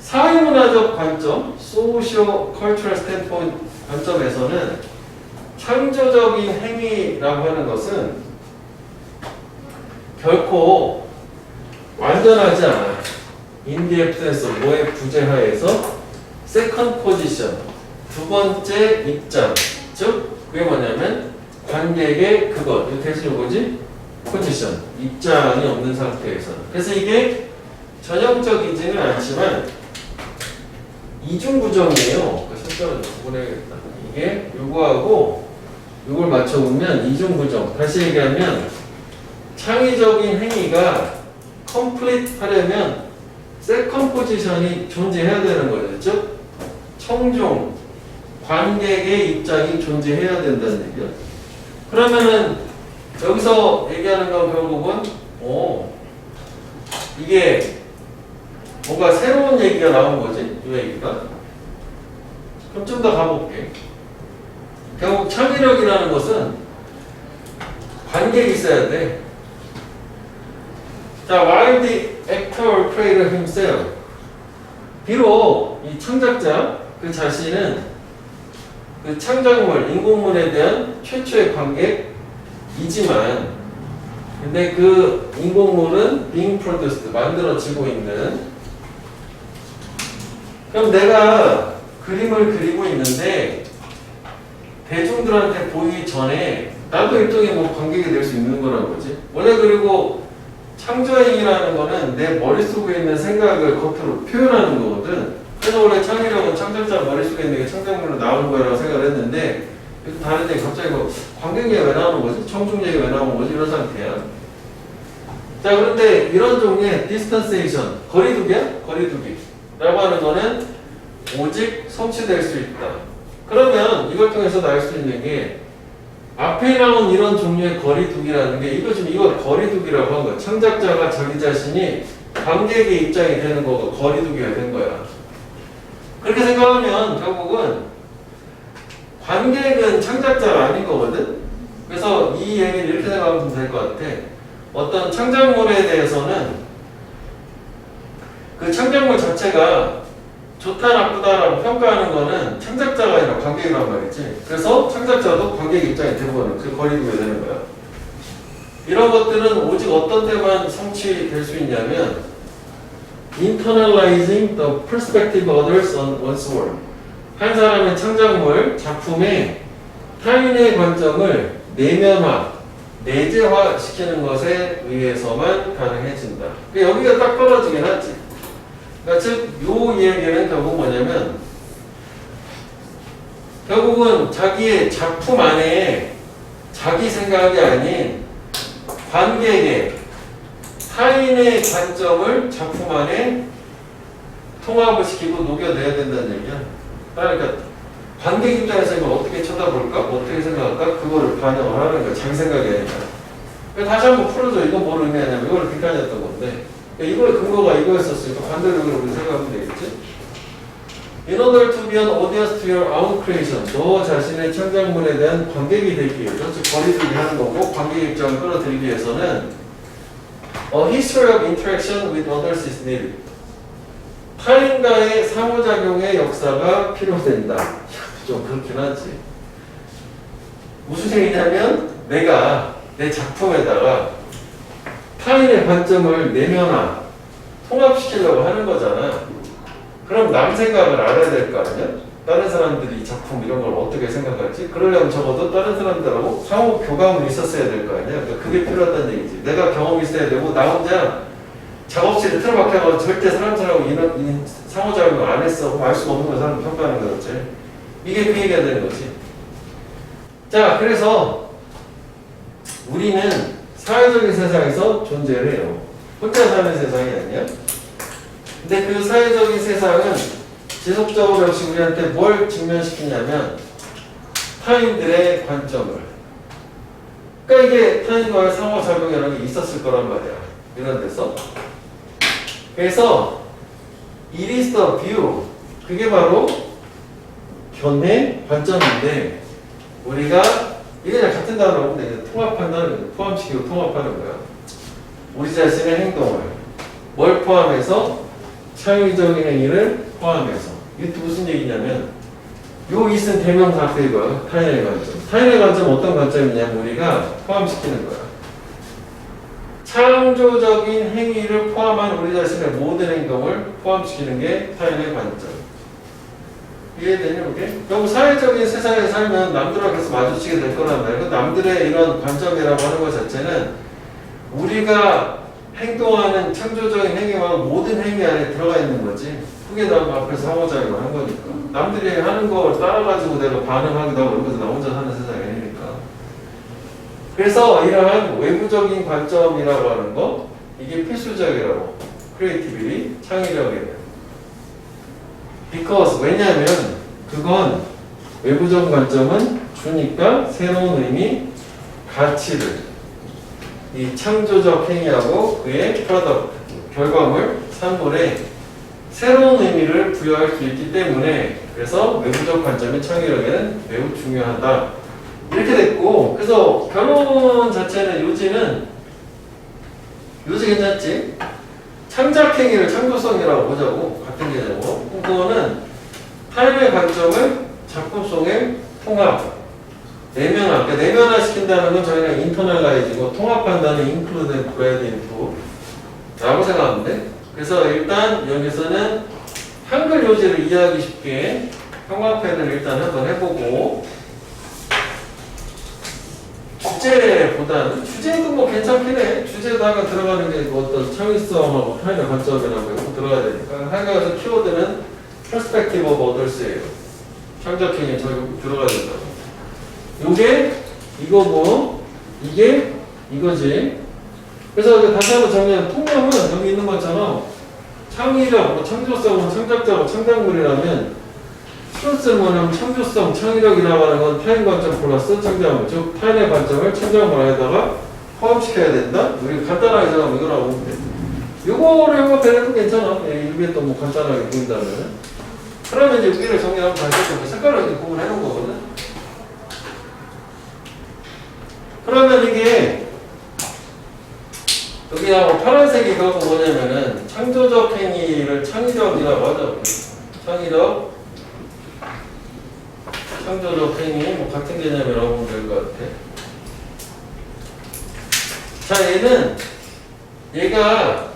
사회문화적 관점, 소시오-컬처럴 스탠포인트 관점에서는 창조적인 행위라고 하는 것은 결코 완전하지 않아. In the absence of 뭐의 부재하에서 second position, 두 번째 입장, 즉 그게 뭐냐면 관객의 그것, 이거 대신 뭐지? 포지션, 입장이 없는 상태에서. 그래서 이게 전형적이지는 않지만 이중구정이에요. 설정을 좀 보내야겠다. 이게 요거하고 요걸 맞춰보면 이중구정. 다시 얘기하면 창의적인 행위가 컴플리트 하려면 세컨 포지션이 존재해야 되는 거죠. 즉 청중, 관객의 입장이 존재해야 된다는 얘기야. 그러면은 여기서 얘기하는 건 결국은 이게 뭔가 새로운 얘기가 나온 거지, 이 얘기가. 그럼 좀 더 가볼게. 결국 창의력이라는 것은 관객이 있어야 돼. 자, while the actor created himself. 비록 이 창작자, 그 자신은 그 창작물, 인공물에 대한 최초의 관객, 이지만 근데 그 인공물은 being produced 만들어지고 있는. 그럼 내가 그림을 그리고 있는데 대중들한테 보이기 전에 나도 일종의 뭐 관객이 될 수 있는 거란 거지. 원래 그리고 창조행위라는 거는 내 머릿속에 있는 생각을 겉으로 표현하는 거거든. 그래서 원래 창의력은 창작자 머릿속에 있는 게 창작물로 나오는 거라고 생각을 했는데 다른데 갑자기 뭐 관객이 왜 나오는 거지? 청중력이 왜 나오는 거지? 이런 상태야. 자, 그런데 이런 종류의 디스턴세이션, 거리두기야? 거리두기라고 하는 거는 오직 성취될 수 있다. 그러면 이걸 통해서 알 수 있는 게 앞에 나온 이런 종류의 거리두기라는 게 이걸 거리두기라고 한 거야. 창작자가 자기 자신이 관객의 입장이 되는 거가 거리두기가 된 거야. 그렇게 생각하면 결국은 관객은 창작자가 아닌 거거든. 그래서 이 얘기를 이렇게 생각하면 될 것 같아. 어떤 창작물에 대해서는 그 창작물 자체가 좋다 나쁘다라고 평가하는 거는 창작자가 아니라 관객이란 말이지. 그래서 창작자도 관객 입장이 되고는 그 거리두기가 되는 거야. 이런 것들은 오직 어떤 데만 성취될 수 있냐면 internalizing the perspective of others on one's work. 한 사람의 창작물, 작품에 타인의 관점을 내면화, 내재화 시키는 것에 의해서만 가능해진다. 여기가 딱 떨어지긴 하지. 그러니까 즉, 요 얘기는 결국 뭐냐면 결국은 자기의 작품 안에 자기 생각이 아닌 관객의 타인의 관점을 작품 안에 통합을 시키고 녹여내야 된다는 얘기야. 그러니까 관객 입장에서 이걸 어떻게 쳐다볼까? 어떻게 생각할까? 그거를 반영을 하는 거야. 자기 생각이 아니라. 다시 한번 풀어줘. 이건 뭘 의미하냐면 이거를 비판했던 건데 이거의 근거가 이거였었으니까 반대로 우리 생각하면 되겠지? In order to be an audience to your own creation, 너 자신의 창작물에 대한 관객이 되기 위해서, 즉 거리두기 하는 거고 관객 입장을 끌어들이기 위해서는 A history of interaction with others is needed. 타인과의 상호작용의 역사가 필요된다. 좀 그렇긴 하지. 무슨 얘기냐면 내가 내 작품에다가 타인의 관점을 내면화, 통합시키려고 하는 거잖아. 그럼 남 생각을 알아야 될 거 아니야? 다른 사람들이 이 작품 이런 걸 어떻게 생각할지? 그러려면 적어도 다른 사람들하고 상호 교감이 있었어야 될 거 아니야? 그러니까 그게 필요하다는 얘기지. 내가 경험이 있어야 되고 나 혼자 작업실에 틀어박혀가지고 절대 사람들하고 상호작용을 안 했어. 알 수가 없는 거 사람 평가하는 거였지. 이게 그 얘기가 되는 거지. 자, 그래서 우리는 사회적인 세상에서 존재를 해요. 혼자 사는 세상이 아니야. 근데 그 사회적인 세상은 지속적으로 역시 우리한테 뭘 직면시키냐면 타인들의 관점을. 그러니까 이게 타인과의 상호작용이라는 게 있었을 거란 말이야. 이런 데서. 그래서 it is the view. 그게 바로 견해 관점인데 우리가 이게 그냥 같은 단어로 보면 돼. 통합한다는 거야. 포함시키고 통합하는 거야. 우리 자신의 행동을 뭘 포함해서 창의적인 행위를 포함해서. 이게 무슨 얘기냐면 요 it은 대명사 앞에 이거야. 타인의 관점. 타인의 관점 어떤 관점이냐면 우리가 포함시키는 거야. 창조적인 행위를 포함한 우리 자신의 모든 행동을 포함시키는 게 타인의 관점. 이해되냐 이게? 결국 사회적인 세상에 살면 남들하고 계속 마주치게 될 거란 말이야. 남들의 이런 관점이라고 하는 것 자체는 우리가 행동하는 창조적인 행위와 모든 행위 안에 들어가 있는 거지. 그게 남 앞에서 상호작용을 한 거니까. 남들이 하는 걸 따라가지고 내가 반응하기도 하고 이러면서 나 혼자 사는 세상이 아니니까. 그래서 이러한 외부적인 관점이라고 하는 거 이게 필수적이라고. 크리에이티비티, 창의력에. Because 왜냐하면 그건 외부적 관점은 주니까 새로운 의미, 가치를 이 창조적 행위하고 그의 프로덕트, 결과물, 산물에 새로운 의미를 부여할 수 있기 때문에 그래서 외부적 관점이 창의력에는 매우 중요하다. 이렇게 됐고 그래서 결론 자체는 요지는 요지 괜찮지? 창작행위를 창조성이라고 보자고 같은 개념으로 그거는 타인의 관점을 작품 속에 통합 내면화. 그러니까 내면화 시킨다는 건 저희는 인터널라이즈고 통합한다는 include, bred into 라고 생각하면 돼. 그래서 일단 여기서는 한글 요지를 이해하기 쉽게 형광펜을 일단 한번 해보고 주제도 뭐 괜찮긴 해. 주제에다가 들어가는 게 뭐 어떤 창의성하고 타인의 관점이라고 이거 들어가야 되니까 하여간 키워드는 perspective of others예요. 창작형이 저기 들어가야 된다고. 요게 이거고 이게 이거지. 그래서 다시 한번 정리하면 통념은 여기 있는 것처럼 창의력, 창조성은 창작자고 창작물이라면 스트레스는 뭐냐면 창조성, 창의력이라고 하는 건 타인 관점 플러스 창작물, 즉 타인의 관점을 창작물 안에다가 포함시켜야 된다? 우리 간단하게 생각하면 이거라고 보면 돼. 요거를 한번 배워도 괜찮아. 이게 또 뭐 간단하게 보인다면. 그러면 이제 여기를 정리하면 다시 색깔로 이렇게 구분해 놓은 거거든. 그러면 이게 여기하고 파란색이 그거 뭐냐면은 창조적 행위를 창의력이라고 하죠. 창조적 행위 뭐 같은 개념이라고 보면 될 것 같아. 자, 얘가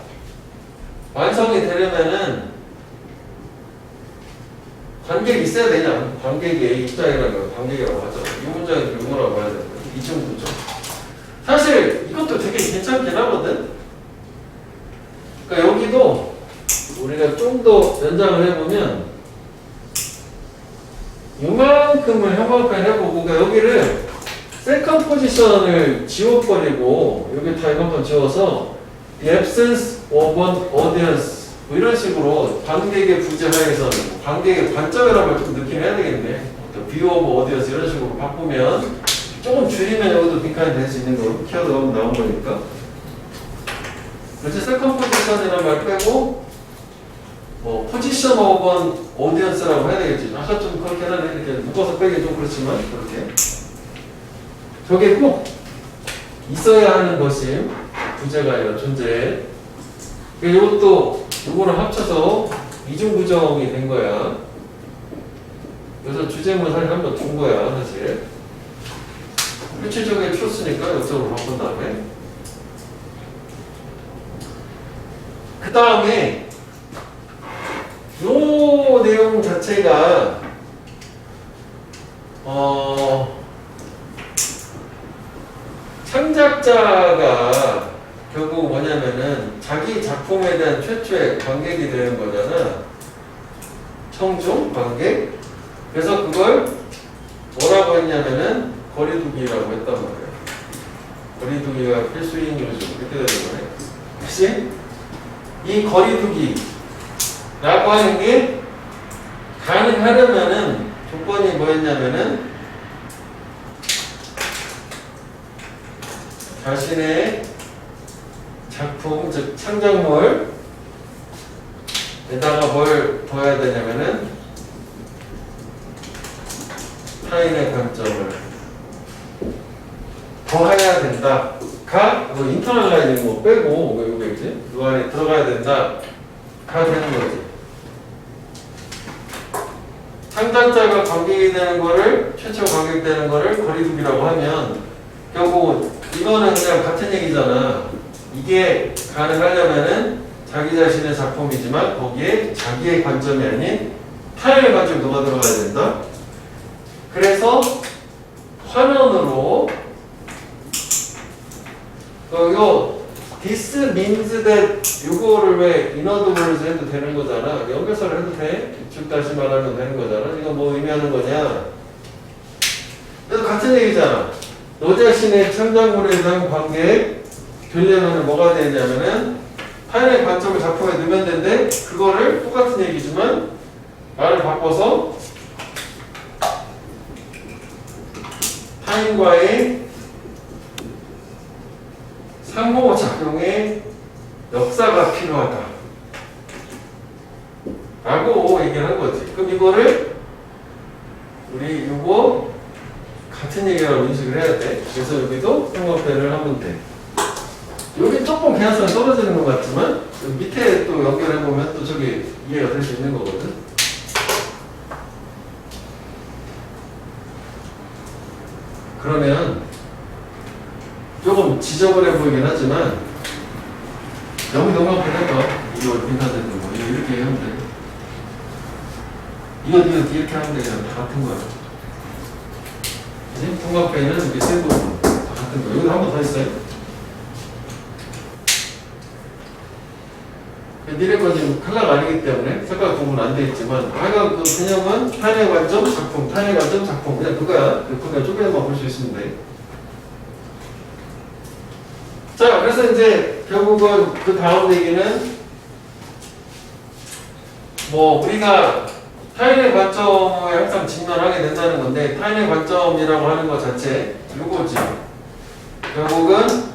완성이 되려면은 관객이 있어야 되냐? 관객의 입장이라는 걸 관객이라고 하죠. 이 문장이 뭐라고 해야 되나? 이중구조. 사실 이것도 되게 괜찮긴 하거든. 그러니까 여기도 우리가 좀 더 연장을 해보면 이만큼을 형광펜 해보고, 그러니까 여기를 세컨 포지션을 지워버리고 여기 다 이만큼 지워서 the absence of an audience 뭐 이런 식으로 관객의 부재하에서 관객의 관점이라고 좀 느낌해야 되겠네. view of audience 이런 식으로 바꾸면 조금 줄이면 여기도 빈칸이 될 수 있는 거로 키워드가 나온 거니까. 그렇지. 세컨 포지션이라는 말 빼고 뭐 포지션 오브 오디언스라고 해야 되겠지. 아까 좀 그렇게 하네. 이렇게 묶어서 빼기 좀 그렇지만 그렇게 저게 꼭 있어야 하는 것이 부재가 아니라 존재. 이것도 요거를 합쳐서 이중구정이 된 거야. 그래서 주제문 사실 한번 준 거야 사실. 일치적인 truth니까 이쪽으로 바꾼 다음에 그 다음에 요 내용 자체가 창작자가 결국 뭐냐면은 자기 작품에 대한 최초의 관객이 되는 거잖아. 청중 관객. 그래서 그걸 뭐라고 했냐면은 거리두기라고 했단 말이야. 거리두기가 필수인 요즘 이렇게 되는 거네. 혹시 이 거리두기라고 하는 게 가능하려면은 조건이 뭐였냐면은 자신의 작품, 즉 창작물에다가 뭘 더해야 되냐면은 타인의 관점을 더해야 된다. 뭐 인터널라이징 뭐 빼고 뭐 이거겠지? 그 안에 들어가야 된다. 가 되는 거지. 창작자가 관객이 되는 거를 최초 관객 되는 거를 거리두기라고 하면 결국 이거는 그냥 같은 얘기잖아. 이게 가능하려면은 자기 자신의 작품이지만 거기에 자기의 관점이 아닌 타인의 관점이 누가 들어가야 된다. 그래서 화면으로 요 this means that 요거를 왜 inaudibles 해도 되는 거잖아. 연결사를 해도 돼. 즉 다시 말하면 되는 거잖아. 이거 뭐 의미하는 거냐? 그래도 같은 얘기잖아. 너 자신의 창작물에 대한 관계에 되려면 뭐가 되냐면은 타인의 관점을 작품에 넣으면 되는데 그거를 똑같은 얘기지만 말을 바꿔서 타인과의 상호작용의 역사가 필요하다 라고 얘기를 한 거지. 그럼 이거를 우리 이거 같은 얘기라고 인식을 해야 돼. 그래서 여기도 형광펜을 하면 돼. 여기 조금 개연성이 떨어지는 것 같지만 밑에 또 연결해보면 또 저기 이해가 될 수 있는 거거든. 지저분해 보이긴 하지만 여기 동그랗게 해봐. 이거 빈칸되는 거 이렇게 하면 돼. 이거 이렇게 하면 돼. 그냥 다 같은 거야. 그치? 통합배는 이렇게 세 부분 다 같은 거. 여기 한 번 더 있어요. 니네 건 지금 칼라가 아니기 때문에 색깔 구분 안 돼 있지만 하여간 그 개념은 탄핵 관점 작품, 탄핵 관점 작품 그냥 그거야. 그냥 쪼개서만 볼 수 있으면 돼. 자, 그래서 이제 결국은 그 다음 얘기는 뭐 우리가 타인의 관점에 항상 직면하게 된다는 건데 타인의 관점이라고 하는 것 자체 요거지. 결국은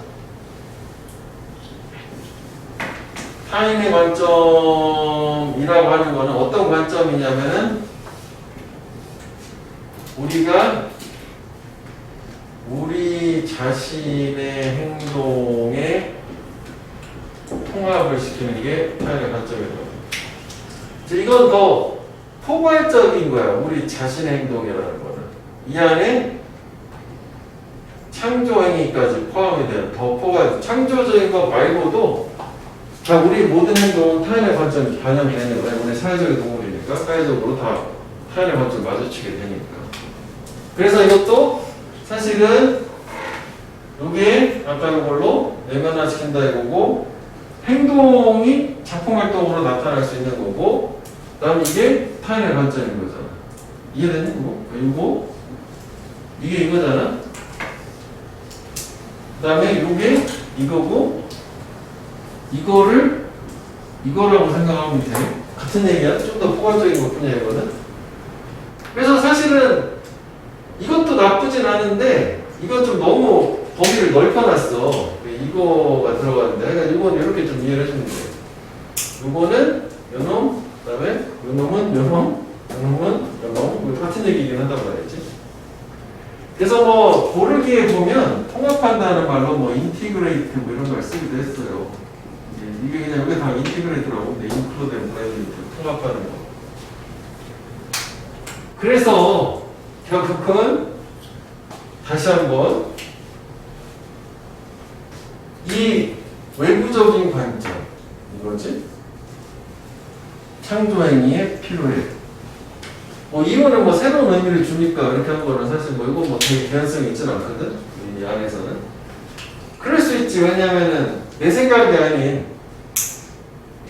타인의 관점이라고 하는 거는 어떤 관점이냐면은 우리가 우리 자신의 행동에 통합을 시키는 게 타인의 관점이라고. 이건 더 포괄적인 거야. 우리 자신의 행동이라는 거는. 이 안에 창조행위까지 포함이 되는 더 포괄, 창조적인 거 말고도 자, 우리 모든 행동은 타인의 관점이 반영이 되는 거야. 우리 사회적인 동물이니까 사회적으로 다 타인의 관점 마주치게 되니까. 그래서 이것도 사실은 이게 아까 이걸로 내면화시킨다 이거고 행동이 작품 활동으로 나타날 수 있는 거고 그다음에 이게 타인의 관점인 거잖아. 이해되니? 이거 이게 이거잖아. 그다음에 이게 이거고 이거라고 생각하면 돼. 같은 얘기야. 좀 더 포괄적인 것뿐이야 이거는. 그래서 사실은 이것도 나쁘진 않은데 이건 좀 너무 범위를 넓혀놨어. 이거가 들어가는데 그러니까 이건 이렇게 좀 이해를 해주면 돼. 이거는 요놈, 그다음에 요놈은 요놈, 요놈은 요놈. 같은 얘기긴 한단 말이지. 그래서 뭐 고르기에 보면 통합한다는 말로 뭐 인티그레이트 뭐 이런 걸 쓰기도 했어요. 이게 그냥 여기 다 인티그레이트라고 근데 인클루드 앤 블렌드 통합하는 거. 그래서 결국은 다시 한번 이 외부적인 관점 이거지 창조행위에 필요해. 뭐 이거는 뭐 새로운 의미를 주니까 이렇게 한 거는 사실 뭐 이건 뭐 되게 개연성이 있진 않거든 이 안에서는. 그럴 수 있지. 왜냐면은 내 생각이 아닌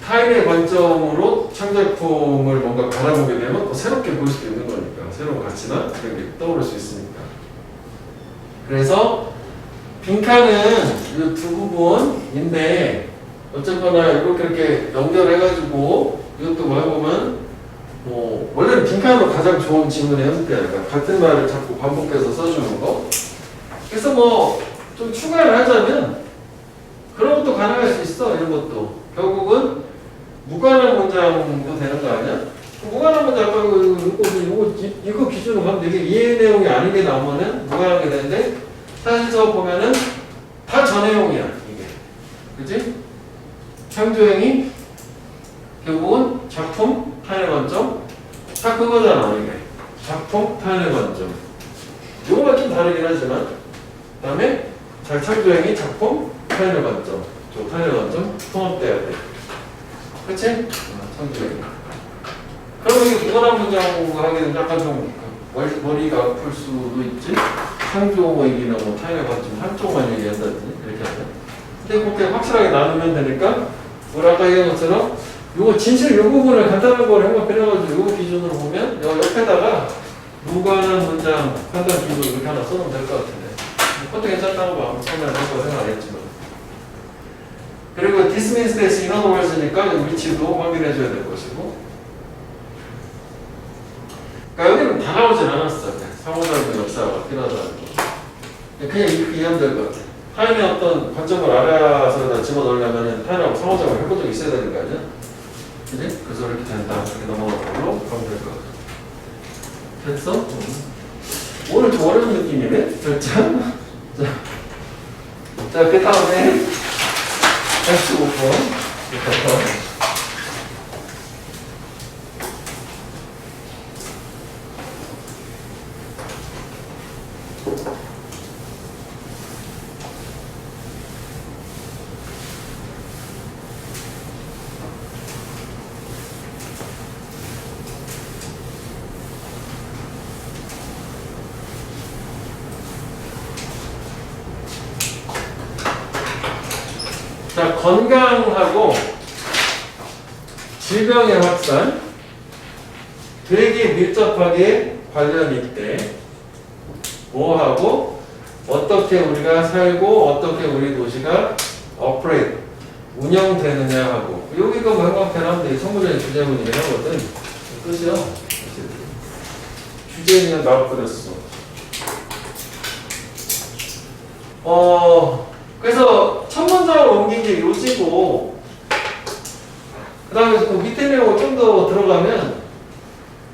타인의 관점으로 창작품을 뭔가 바라보게 되면 또 새롭게 볼 수도 있는 거니까 새로운 가치나 그런 게 떠오를 수 있으니까. 그래서 빈칸은 이 두 부분인데 어쨌거나 이렇게 연결해가지고 이것도 뭐 해보면 뭐 원래는 빈칸으로 가장 좋은 지문의 형태야. 같은 말을 자꾸 반복해서 써주는 거. 그래서 뭐 좀 추가를 하자면 그런 것도 가능할 수 있어. 이런 것도 결국은 무관한 문장도 되는 거 아니야? 무관한 문장 아까 이거 기준으로 가면 되게 이해 내용이 아닌 게 나오면은 무관한 게 되는데 사실 저 보면은 다 전해용이야 이게. 그치? 창조행위 결국은 작품 타인의 관점 다 그거잖아 이게. 작품 타인의 관점 요거가 좀 다르긴 하지만 그 다음에 잘 창조행위 작품 타인의 관점 저 타인의 관점 통합돼야 돼. 그치? 창조행위. 그러면 이게 무관한 문장으로 하게 되면 약간 좀 머리가 아플 수도 있지. 창조 얘기나 뭐 타인의 관점 한쪽만 얘기한다든지 이렇게 하면. 근데 그렇게 확실하게 나누면 되니까 우리 아까 얘기한 것처럼 요거 진실 요 부분을 간단한 걸 한번 빼내가지고 요거 기준으로 보면 요 옆에다가 무관한 문장 판단 기준으로 이렇게 하나 써놓으면 될 것 같은데 그것도 괜찮다고 막 처음에는 할 거 생각 안 했지만. 그리고 dismiss as in other words니까 위치도 확인해줘야 될 것이고. 그러니까 여기는 다 나오진 않았어. 상호작용 역사가 필요하다는 거. 그냥 이해하면 될 것 같아. 타인의 어떤 관점을 알아서 집어넣으려면 타인하고 상호작용을 해본 적이 있어야 되는 거 아니야? 그지? 그래서 이렇게 된다. 이렇게 넘어가는 걸로 가면 될 것 같아. 됐어? 오늘 좀 어려운 느낌이네? 절차? 자, 그 다음에 85번. 자, 건강하고 질병의 확산 되게 밀접하게 관련이 있대. 뭐하고 어떻게 우리가 살고 어떻게 우리 도시가 operate 운영되느냐 하고 여기가 뭐 형광펜하면 성문적인 주제문이긴 하거든. 끝이요. 주제는 나와버렸어. 그래서 첫 문장으로 옮긴 게 요지고 그 다음에 그 밑에 내용을 좀 더 들어가면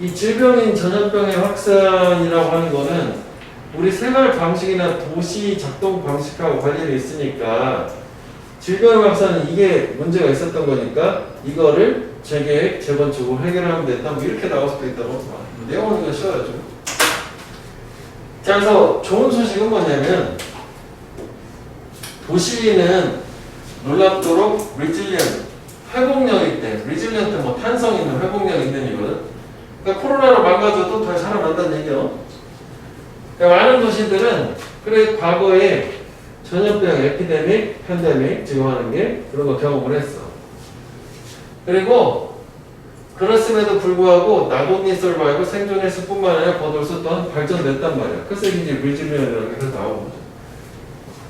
이 질병인 전염병의 확산이라고 하는 거는 우리 생활 방식이나 도시 작동 방식하고 관련이 있으니까 질병의 확산은 이게 문제가 있었던 거니까 이거를 재계획, 재건축으로 해결하면 된다. 뭐 이렇게 나올 수도 있다고. 내용은 이거 쉬워요 좀. 자, 그래서 좋은 소식은 뭐냐면 도시는 놀랍도록 resilient, 회복력 있대. resilient 뭐 탄성 있는 회복력 있는 이거는. 그러니까 코로나로 망가져도 다시 살아난다는 얘기요. 그러니까 많은 도시들은 그래 과거에 전염병, 에피데믹, 팬데믹 지금 하는 게 그런 거 경험을 했어. 그리고 그렇음에도 불구하고 나돈니 서바이브 생존했을 뿐만 아니라 버들수 또한 발전됐단 말이야. 그래서 이제 리질리언이라는 게 나오는 거죠.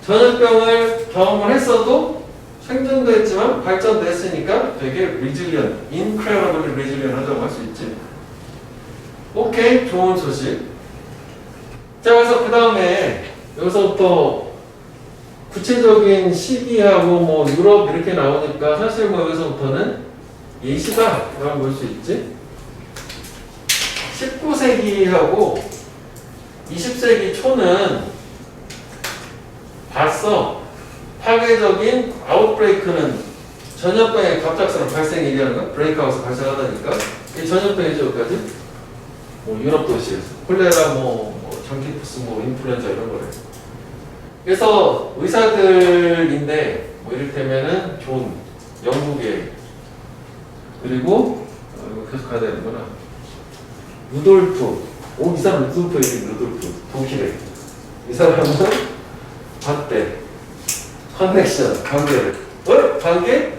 전염병을 경험을 했어도 생존도 했지만 발전됐으니까 되게 리질리언, incredibly resilient 하자고 할 수 있지. 오케이, 좋은 소식. 자, 그래서 그 다음에 여기서부터 구체적인 시기하고 뭐 유럽 이렇게 나오니까 사실 뭐 여기서부터는 예시다라고 볼 수 있지. 19세기하고 20세기 초는 봤어. 파괴적인 아웃브레이크는 전염병의 갑작스러운 발생 얘기하는 거. 브레이크아웃이 발생하다니까. 이 전염병이죠, 여기까지. 뭐 유럽 도시에서 콜레라, 뭐 전기푸스, 뭐 인플루엔자 이런 거래. 그래서 의사들인데 뭐 이를테면은 존, 영국의 그리고 이거 계속 가야 되는구나. 루돌프, 이 사람 루돌프 이름 루돌프, 독일의 이 사람은 봤대. 커넥션, 관계를. 관계?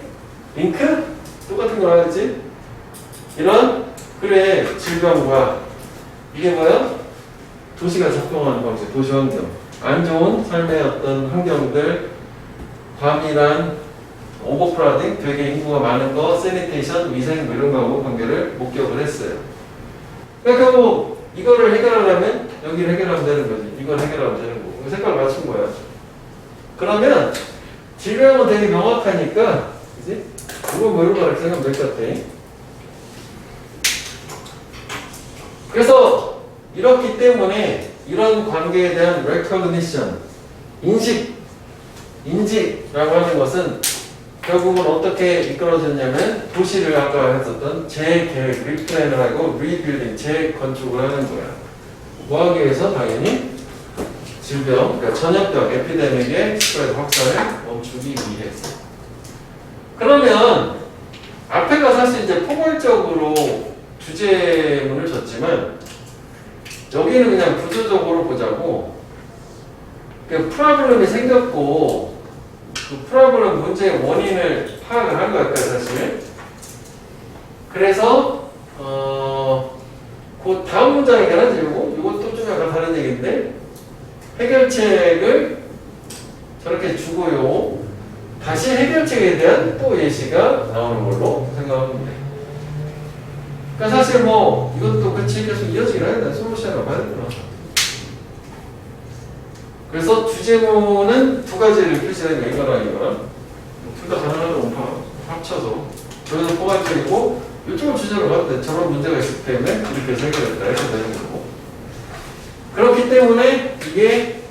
링크? 똑같은 거 나왔지? 이런 그래 질병과 이게 뭐야? 도시가 작동하는 방식, 도시 환경. 안 좋은 삶의 어떤 환경들, 과밀한 오버크라우딩, 되게 인구가 많은 거, 세니테이션, 위생 뭐 이런 거하고 관계를 목격을 했어요. 그러니까 뭐 이거를 해결하려면 여기를 해결하면 되는 거지. 이걸 해결하면 되는 거고. 색깔 맞춘 거야. 그러면 질병은 되게 명확하니까, 그지? 이거 뭐 이런 거를 생각하면 될 것 같아. 그래서 이렇기 때문에 이런 관계에 대한 recognition, 인지라고 하는 것은 결국은 어떻게 이끌어졌냐면 도시를 아까 했었던 재계획, 리플랜을 하고 리빌딩, 재건축을 하는 거야. 뭐 하기 위해서? 당연히 질병, 그러니까 전염병, 에피데믹의 스프레드 확산을 멈추기 위해서. 그러면 앞에가 사실 이제 포괄적으로 주제문을 줬지만 여기는 그냥 구조적으로 보자고. 그 프로블럼이 생겼고 그 프로블럼 문제의 원인을 파악을 한 거야, 사실. 그래서 그 다음 문장이긴 하지. 이것도 좀 약간 다른 얘기인데 해결책을 저렇게 주고요. 다시 해결책에 대한 또 예시가 나오는 걸로 생각하면 돼. 그러니까 사실 뭐 이것도 그치 계속 이어지긴 하는데 솔루션을 봐야 되나. 그래서 주제문은 두 가지를 표시하는 게 이거랑 이거랑 둘 다 가능하면 합쳐서 저희는 포괄적이고 이쪽은 주제로 봤는데 저런 문제가 있기 때문에 이렇게 해서 해결했다 이렇게 되는 거고. 그렇기 때문에 이게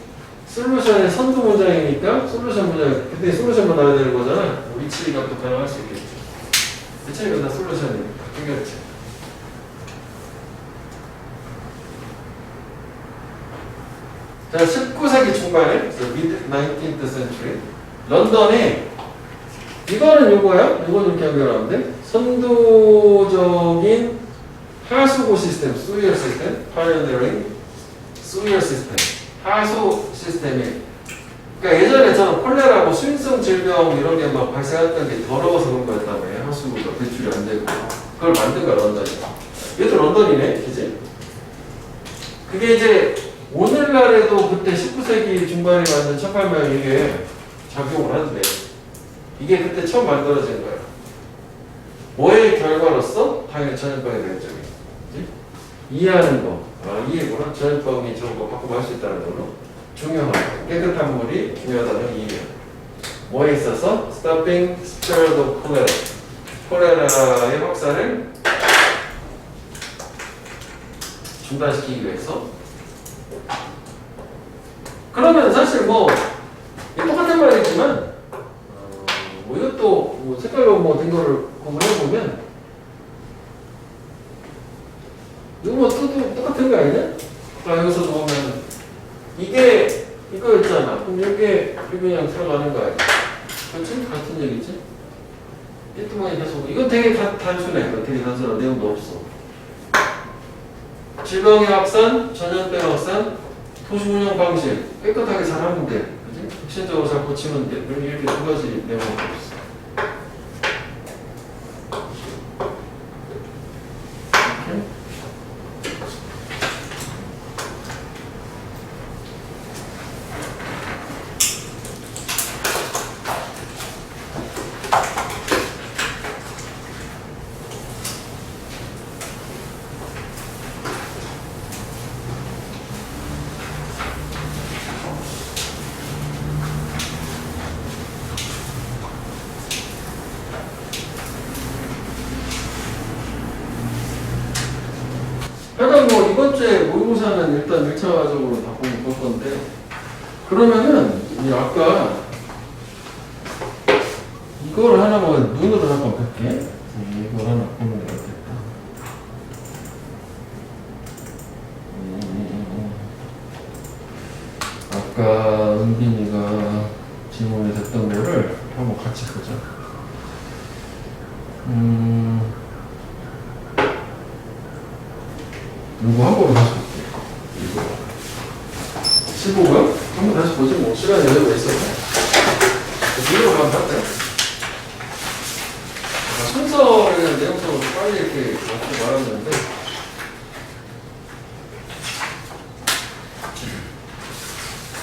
솔루션의 선두 문장이니까 솔루션 문장, 근데 솔루션만 나와야 되는 거잖아. 위치가 또 가능할 수 있겠죠. 위치가 다 솔루션이니까 해결책. 자, 19세기 중반에, mid-19th century, 런던에, 이거는 요거야? 이거는 이렇게 연결하는데, 선도적인 하수구 시스템, 수위어 시스템, pioneering 수위어 시스템, 하수 시스템이 그러니까 예전에처럼 콜레라고 수인성 질병 이런 게 막 발생했던 게 더러워서 그런 거였다며. 하수구가 배출이 안 되고. 그걸 만든 거야, 런던이. 얘도 런던이네, 그지? 그게 이제 오늘날에도 그때 19세기 중반에 만든 척하면 이게 작용을 하는데 이게 그때 처음 만들어진 거야. 뭐의 결과로서? 당연히 전염병의 발전이. 그지? 이해하는 거. 아, 이해구나. 전염병이 저런 거 바꾸면 할 수 있다는 걸로. 중요한 거. 깨끗한 물이 중요하다는 이해. 뭐에 있어서? Stopping spread of cholera. 콜레라의 확산을 중단시키기 위해서. 그러면 사실 뭐 똑같은 말이지만 뭐 이것도 뭐 색깔로 뭐 된 거를 구분해보면 이거 뭐 똑같은 거 아니냐? 자, 여기서도 보면 이게 이거였잖아. 그럼 이게 그냥 들어가는 거 아니야? 그렇지? 같은 얘기지? 삐뚤하게 계속 이건 되게 단순해. 이거 되게 단순한 내용도 없어. 질병의 확산, 전염병 확산, 도시 운영 방식 깨끗하게 잘 하면 돼. 그지? 핵심적으로 잘 고치면 돼. 이렇게 두 가지 내용밖에 없어. 하여간 뭐 이번 주에 모의고사는 일단 1차적으로 다 볼 건데 그러면은 이 아까 이걸 하나 뭐 눈으로 한번 볼게. 이걸 하나 보면 되겠다. 아까 은빈이가 질문이 됐던 거를 한번 같이 보자. 이거 한 번만 다시 볼게요. 이거 15번? 한 번 다시 보지 뭐 시간이 여유가 있어서 이대로 가면 할까요? 순서를 그냥 내용적으로 빨리 이렇게 말하는데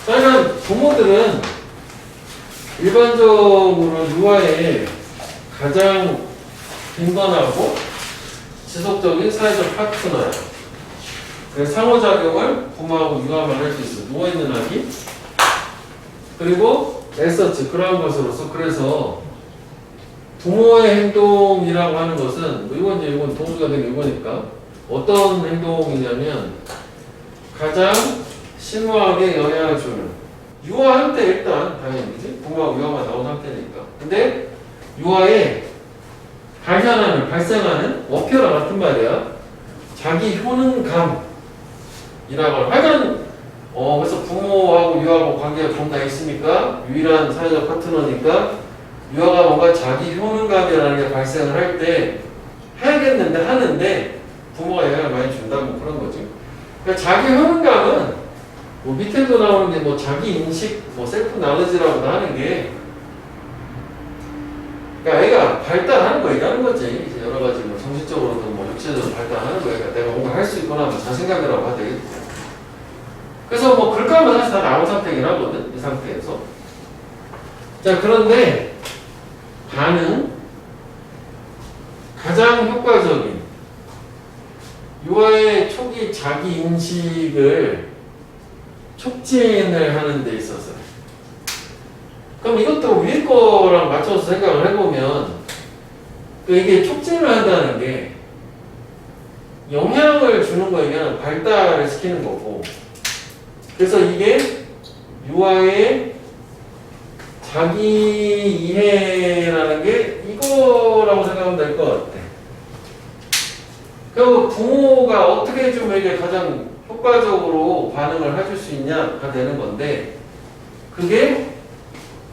일단 부모들은 일반적으로 유아의 가장 빈번하고 지속적인 사회적 파트너야. 그래서 상호작용을 부모하고 유아만 할 수 있어. 누워있는 아기. 그리고 에서치, 그러한 것으로서 그래서 부모의 행동이라고 하는 것은 이건 동수가 된 이거니까 어떤 행동이냐면 가장 심오하게 영향을 주는 유아한테 일단 당연히지 부모하고 유아가 나온 상태니까 근데 유아의 발생하는 워표랑 같은 말이야. 자기 효능감이라고 하여간 그래서 부모하고 유아하고 관계가 존나 있으니까 유일한 사회적 파트너니까 유아가 뭔가 자기 효능감이라는 게 발생을 할 때 해야겠는데 하는데 부모가 영향을 많이 준다 뭐 그런 거지. 그러니까 자기 효능감은 뭐 밑에도 나오는 게 뭐 자기 인식 뭐 셀프 나레지라고 하는 게 그러니까 애가 발달하는 거 얘기하는 거지. 이제 여러 가지 뭐 정신적으로도 뭐 육체적으로 발달하는 거야. 그러니까 내가 뭔가 할 수 있거나 뭐 자신감이라고 하야 되겠고. 그래서 뭐 글감은 사실 다 나온 상태이긴 하거든. 이 상태에서. 자, 그런데 반응 가장 효과적인 유아의 초기 자기 인식을 촉진을 하는 데 있어서 그럼 이것도 위에 거랑 맞춰서 생각을 해보면 이게 촉진을 한다는 게 영향을 주는 거 얘기는 발달을 시키는 거고 그래서 이게 유아의 자기 이해라는 게 이거라고 생각하면 될 것 같아. 그리고 부모가 어떻게 해주면 이게 가장 효과적으로 반응을 해줄 수 있냐가 되는 건데 그게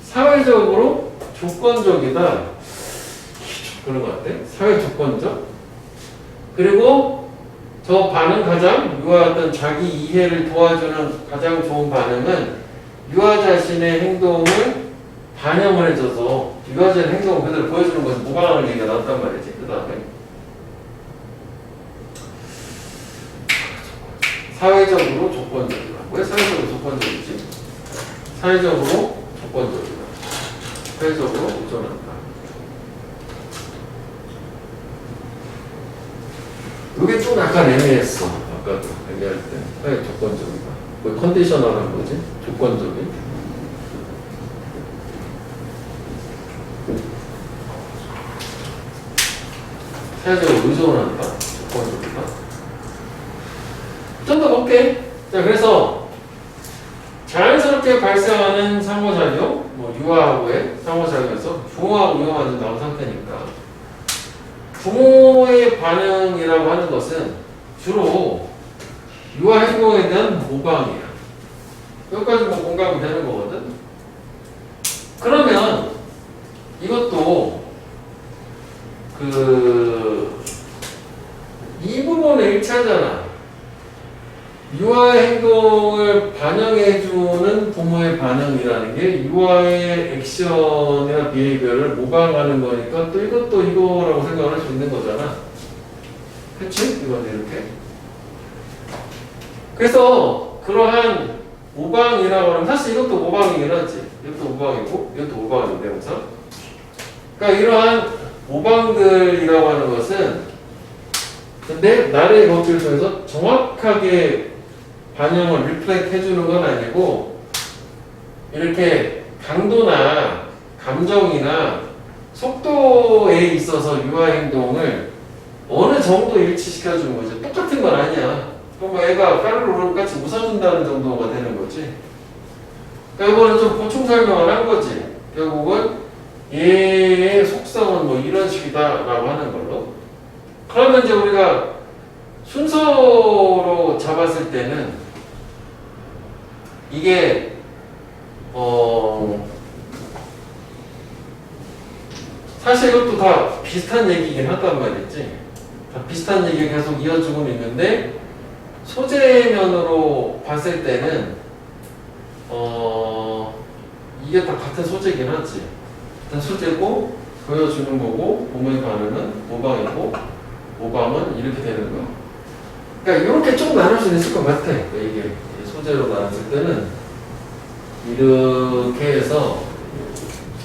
사회적으로 조건적이다. 그런 것 같아. 사회 조건적. 그리고 저 반응 가장 유아의 어떤 자기 이해를 도와주는 가장 좋은 반응은 유아 자신의 행동을 반영을 해줘서 유아 자신의 행동을 그대로 보여주는 것을 모방하는 얘기가 나왔단 말이지. 그 다음에 사회적으로 조건적이다. 왜 사회적으로 조건적이지? 사회적으로 조건적이다. 사회적으로 의존한다. 이게 좀 약간 애매했어. 아까도 얘기할 때 사회 조건적이다. 뭐 컨디셔널한 거지? 조건적인. 사회적으로 의존한다. 조건적이다. 좀 더 볼게. 자, 그래서 자연스럽게 발생하는 상호작용, 뭐 유아하고의 상호작용에서 부모하고 유아만 나온 상태니까 부모의 반응이라고 하는 것은 주로 유아 행동에 대한 모방이야. 여기까지 뭐 공감이 되는 거거든. 그러면 이것도 이 부분은 일치하잖아. 유아의 행동을 반영해주는 부모의 반응이라는 게 유아의 액션이나 비헤이비어를 모방하는 거니까 또 이것도 이거라고 생각을 할 수 있는 거잖아. 그치? 이건 이렇게. 그래서 그러한 모방이라고 하면 사실 이것도 모방이긴 하지. 이것도 모방이고 이것도 모방인데 항상. 그러니까 이러한 모방들이라고 하는 것은 근데 나의 것들을 통해서 정확하게 반영을 리플렉트 해주는 건 아니고 이렇게 강도나 감정이나 속도에 있어서 유아 행동을 어느 정도 일치시켜주는 거지. 똑같은 건 아니야. 그럼 뭐 애가 까르르 같이 웃어준다는 정도가 되는 거지. 그러니까 이거는 좀 보충 설명을 한 거지. 결국은 얘의 속성은 뭐 이런 식이다라고 하는 걸로. 그러면 이제 우리가 순서로 잡았을 때는 이게 사실 이것도 다 비슷한 얘기긴 하단 말이지. 다 비슷한 얘기가 계속 이어지고 있는데 소재면으로 봤을 때는 이게 다 같은 소재긴 하지. 같은 소재고 보여주는 거고 부모의 반응은 모방이고 모방은 이렇게 되는 거야. 그러니까 이렇게 좀 나눌 수 있을 것 같아. 그러니까 이게 소재로 나눴을 때는 이렇게 해서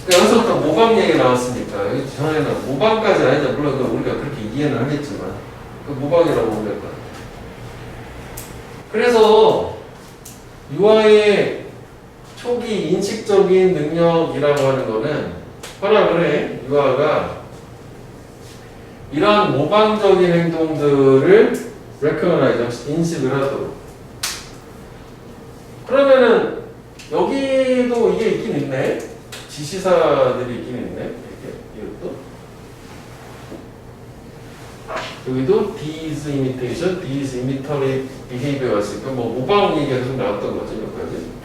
그러니까 여기서부터 모방 얘기 나왔으니까 여기 전에는 모방까지는 아니다. 물론 우리가 그렇게 이해는 하겠지만 그 모방이라고 보면 될 것 같아. 그래서 유아의 초기 인식적인 능력이라고 하는 거는 뭐라 그래? 유아가 이러한 모방적인 행동들을 recognize, 인식을 하도록. 그러면은 여기도 이게 있긴 있네. 지시사들이 있긴 있네. 이것도. 여기도 these imitation, these imitatory behavior가 있으니까 뭐 모방 얘기가 계속 나왔던 거죠. 여기까지.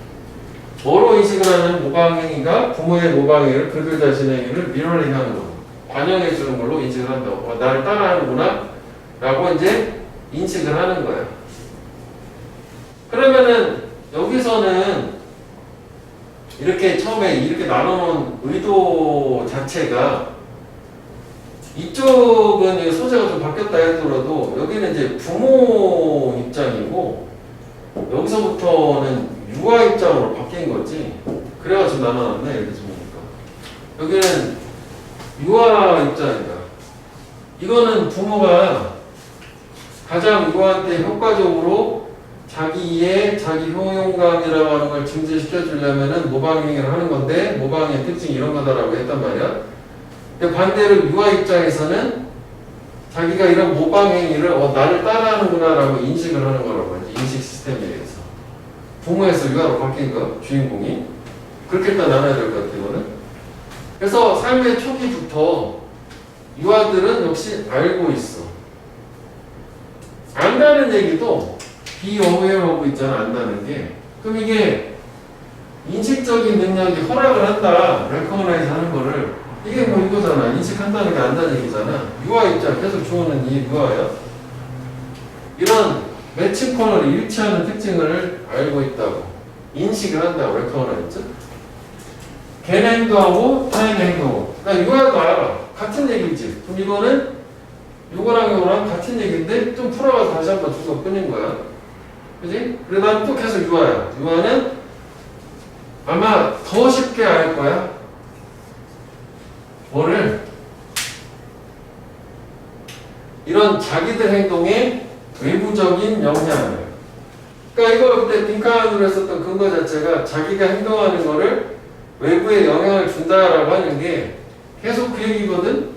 뭐로 인식을 하는 모방 행위가 부모의 모방 행위를 그들 자신의 행위를 mirroring 하는 거. 반영해 주는 걸로 인식을 한다고. 나를 따라하는구나 라고 이제 인식을 하는 거야. 그러면은 여기서는 이렇게 처음에 이렇게 나눠놓은 의도 자체가 이쪽은 소재가 좀 바뀌었다 하더라도 여기는 이제 부모 입장이고 여기서부터는 유아 입장으로 바뀐 거지. 그래가지고 나눠놨네. 이렇게 보니까 여기는 유아 입장이다. 이거는 부모가 가장 유아한테 효과적으로 자기의 자기 효용감이라고 하는 걸 증진시켜 주려면은 모방행위를 하는 건데 모방의 특징이 이런 거다라고 했단 말이야. 근데 반대로 유아 입장에서는 자기가 이런 모방행위를 나를 따라하는구나 라고 인식을 하는 거라고 하지. 인식 시스템에 의해서 부모에서 유아로 바뀐 거 주인공이 그렇게 일단 나눠야 될 것 같아. 이거는 그래서 삶의 초기부터 유아들은 역시 알고 있어. 안다는 얘기도 비어웨어하고 있잖아. 안다는 게. 그럼 이게 인식적인 능력이 허락을 한다. 레코그나이즈 하는 거를 이게 뭐 이거잖아. 인식한다는 게 안다는 얘기잖아. 유아 입장 계속 주어는 이 유아야. 이런 매칭 코너를 일치하는 특징을 알고 있다고. 인식을 한다고 이렇게 하나 했죠? 걔네 행동하고 타인의 행동. 그러니까 이거도 알아. 같은 얘기지. 그럼 이거는 이거랑 이거랑 같은 얘기인데 좀 풀어가서 다시 한번 주소 끊인 거야. 그지? 그래서 난 또 계속 유아야. 유아는 아마 더 쉽게 알 거야. 뭐를? 이런 자기들 행동의 외부적인 영향을. 그러니까 이거 그때 빈칸으로 했었던 근거 자체가 자기가 행동하는 거를 외부에 영향을 준다라고 하는 게 계속 그 얘기거든.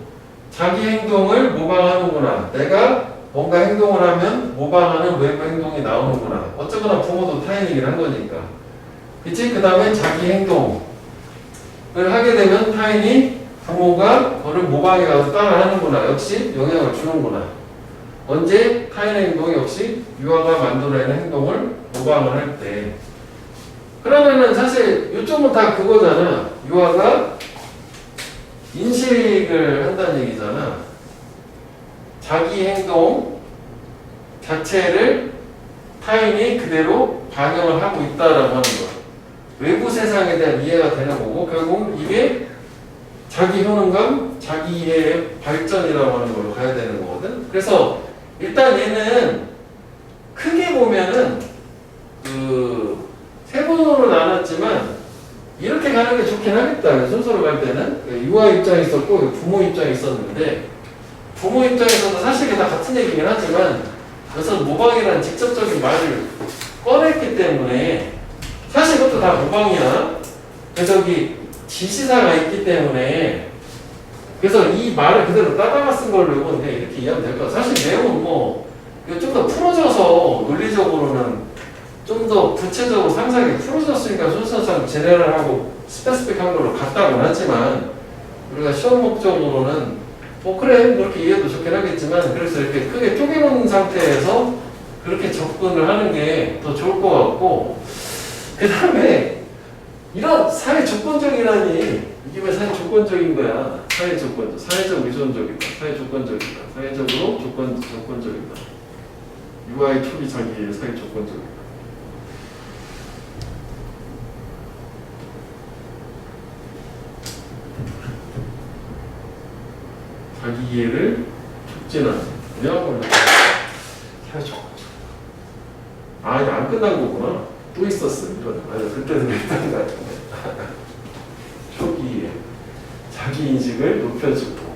자기 행동을 모방하는구나. 내가 뭔가 행동을 하면 모방하는 외부 행동이 나오는구나. 어쩌거나 부모도 타인 얘기를 한 거니까. 그치? 그 다음에 자기 행동을 하게 되면 타인이 부모가 그를 모방해 가서 따라 하는구나. 역시 영향을 주는구나. 언제? 타인의 행동 역시 유아가 만들어내는 행동을 모방을 할 때. 그러면은 사실 이쪽은 다 그거잖아. 유아가 인식을 한다는 얘기잖아. 자기 행동 자체를 타인이 그대로 반영을 하고 있다라고 하는 거야. 외부 세상에 대한 이해가 되는 거고 결국 이게 자기 효능감, 자기 이해의 발전이라고 하는 걸로 가야 되는 거거든. 그래서 일단 얘는 크게 보면은 그 세 번으로 나눴지만 이렇게 가는 게 좋긴 하겠다. 순서로 갈 때는 유아 입장이 있었고 부모 입장이 있었는데 부모 입장에서도 사실 다 같은 얘기긴 하지만 그래서 모방이라는 직접적인 말을 꺼냈기 때문에 사실 이것도 다 모방이야. 그래서 여기 지시사가 있기 때문에 그래서 이 말을 그대로 따다가 쓴 걸로 이건 그냥 이렇게 이해하면 될 것 같아. 사실 내용은 뭐 이거 좀 더 풀어져서 논리적으로는 좀 더 구체적으로 상세하게 풀어졌으니까 순서상 제네럴하고 스페시픽한 걸로 같다고는 하지만 우리가 시험 목적으로는 뭐 그래 그렇게 이해도 좋긴 하겠지만 그래서 이렇게 크게 쪼개놓은 상태에서 그렇게 접근을 하는 게 더 좋을 것 같고 그 다음에 이런 사회 조건적이라니 이게 왜 사회 조건적인 거야? 사회 조건적, 사회적 의존적이다, 사회 조건적이다, 사회적으로 조건적이다. 유아의 초기 자기의 사회 조건적이다. 자기 이해를 촉진하는 뭐냐고 사회 조건적. 아 이게 안 끝난 거구나. 또 있었어. 이런. 맞아 그때도 했던 것 같은데. 초기에 자기 인식을 높여주고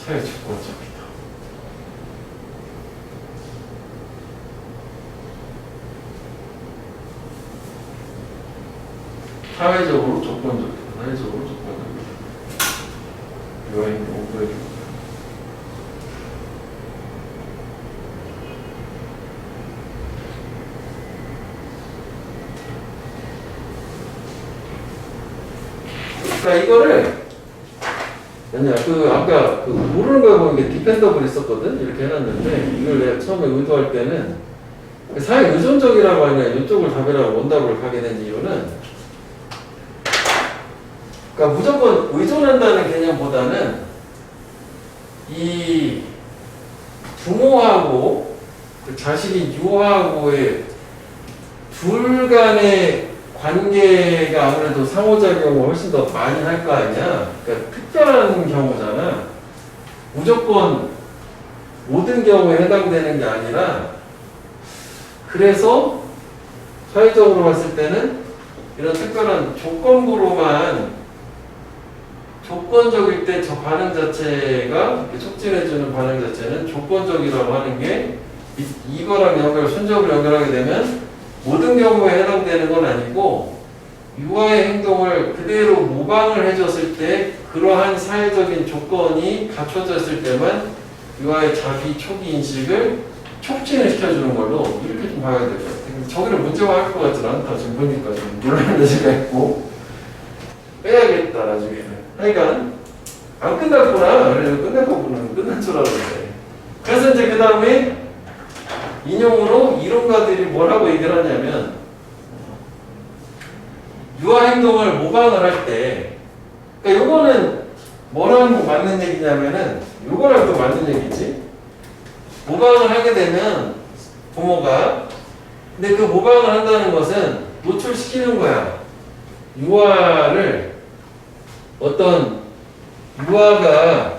사회 조건적이다. 사회적으로 조건적이다. 사회적으로 조건적이다. 여행 공부해주고. 그러니까 이거를 아니야 그 아까 그 모르는 거 보면 이게 디펜더블 있었거든 이렇게 해놨는데 이걸 내가 처음에 의도할 때는 사회 의존적이라고 하냐 이쪽을 답이라고 원답을 가게 된 이유는 그러니까 무조건 의존한다는 개념보다는 이 부모하고 그 자식이 유아하고의 둘 간의 관계가 아무래도 상호작용을 훨씬 더 많이 할 거 아니야. 그러니까 특별한 경우잖아. 무조건 모든 경우에 해당되는 게 아니라 그래서 사회적으로 봤을 때는 이런 특별한 조건부로만 조건적일 때 저 반응 자체가 촉진해주는 반응 자체는 조건적이라고 하는 게 이거랑 순접을 연결하게 되면 모든 경우에 해당되는 건 아니고 유아의 행동을 그대로 모방을 해줬을 때 그러한 사회적인 조건이 갖춰졌을 때만 유아의 자기 초기 인식을 촉진을 시켜주는 걸로 이렇게 좀 봐야 될 것 같아요. 저기를 문제화할 것 같지는 않다. 지금 보니까 좀 논란의 여지가 있고 빼야겠다 나중에는. 그러니까 안 끝났구나. 그래서 끝날 거구나. 끝난 줄 알았는데. 그래서 이제 그 다음에 인용으로 이론가들이 뭐라고 얘기를 하냐면 유아 행동을 모방을 할 때 그러니까 요거는 뭐랑 맞는 얘기냐면은 요거랑 또 맞는 얘기지. 모방을 하게 되면 부모가 근데 그 모방을 한다는 것은 노출시키는 거야. 유아를 어떤 유아가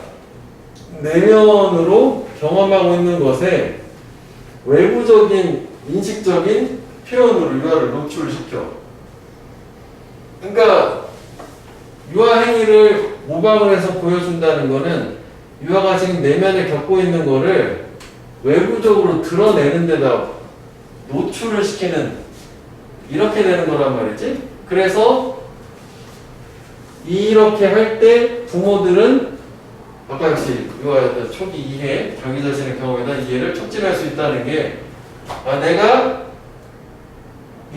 내면으로 경험하고 있는 것에 외부적인 인식적인 표현으로 유아를 노출시켜. 그러니까 유아 행위를 모방을 해서 보여준다는 거는 유아가 지금 내면에 겪고 있는 거를 외부적으로 드러내는 데다 노출을 시키는 이렇게 되는 거란 말이지. 그래서 이렇게 할 때 부모들은 아까 역시 유아의 초기 이해, 자기 자신의 경험에 대한 이해를 촉진할 수 있다는 게 내가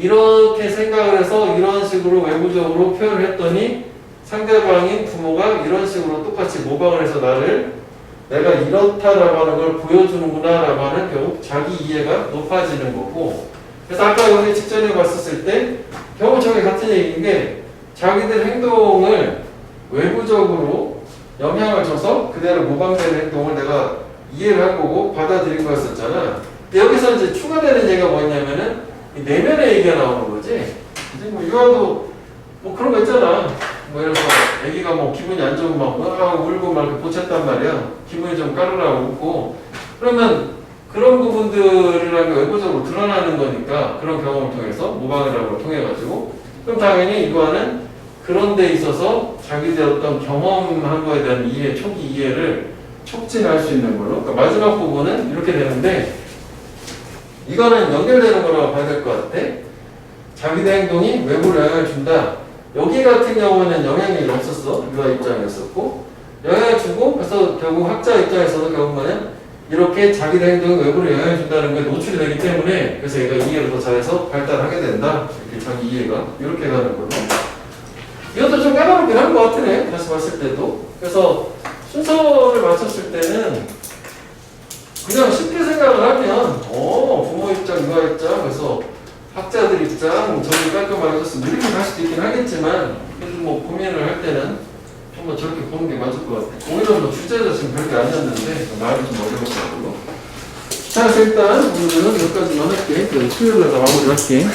이렇게 생각을 해서 이런 식으로 외부적으로 표현을 했더니 상대방인 부모가 이런 식으로 똑같이 모방을 해서 내가 이렇다라고 하는 걸 보여주는구나 라고 하는 결국 자기 이해가 높아지는 거고. 그래서 아까 여기 직전에 봤었을 때 결국 저게 같은 얘기인 게 자기들 행동을 외부적으로 영향을 줘서 그대로 모방되는 행동을 내가 이해를 한 거고 받아들인 거였었잖아. 근데 여기서 이제 추가되는 얘기가 뭐냐면은 내면의 얘기가 나오는 거지. 이제 뭐 유아도 뭐 그런 거 있잖아. 뭐 예를 들어서 애기가 뭐 기분이 안 좋으면 막 울고 막 이렇게 보챘단 말이야. 기분이 좀 까르라고 웃고. 그러면 그런 부분들이라는 게 외부적으로 드러나는 거니까 그런 경험을 통해서 모방이라는 걸 통해 가지고 그럼 당연히 유아는 그런 데 있어서 자기들 어떤 경험한 거에 대한 이해, 초기 이해를 촉진할 수 있는 걸로. 그러니까 마지막 부분은 이렇게 되는데 이거는 연결되는 거라고 봐야 될 것 같아. 자기들 행동이 외부로 영향을 준다. 여기 같은 경우는 영향이 없었어. 유아 입장이었었고 영향을 주고 그래서 결국 학자 입장에서도 결국은 이렇게 자기들 행동이 외부로 영향을 준다는 게 노출이 되기 때문에 그래서 얘가 이해를 더 잘해서 발달하게 된다. 이렇게 자기 이해가 이렇게 가는 걸로. 이것도 좀 까다롭긴 한 것 같으네. 다시 봤을 때도. 그래서 순서를 맞췄을 때는 그냥 쉽게 생각을 하면 부모 입장, 유아 입장, 그래서 학자들 입장 저기 깔끔하게 줬으면 이렇게 갈 수도 있긴 하겠지만 그래도 뭐 고민을 할 때는 좀 더 저렇게 보는 게 맞을 것 같아. 오히려 뭐 주제가 지금 별게 아니었는데 말이 좀 어려울 것 같고. 자, 그래서 일단 오늘은 여기까지만 할게. 수요일에 마무리할게.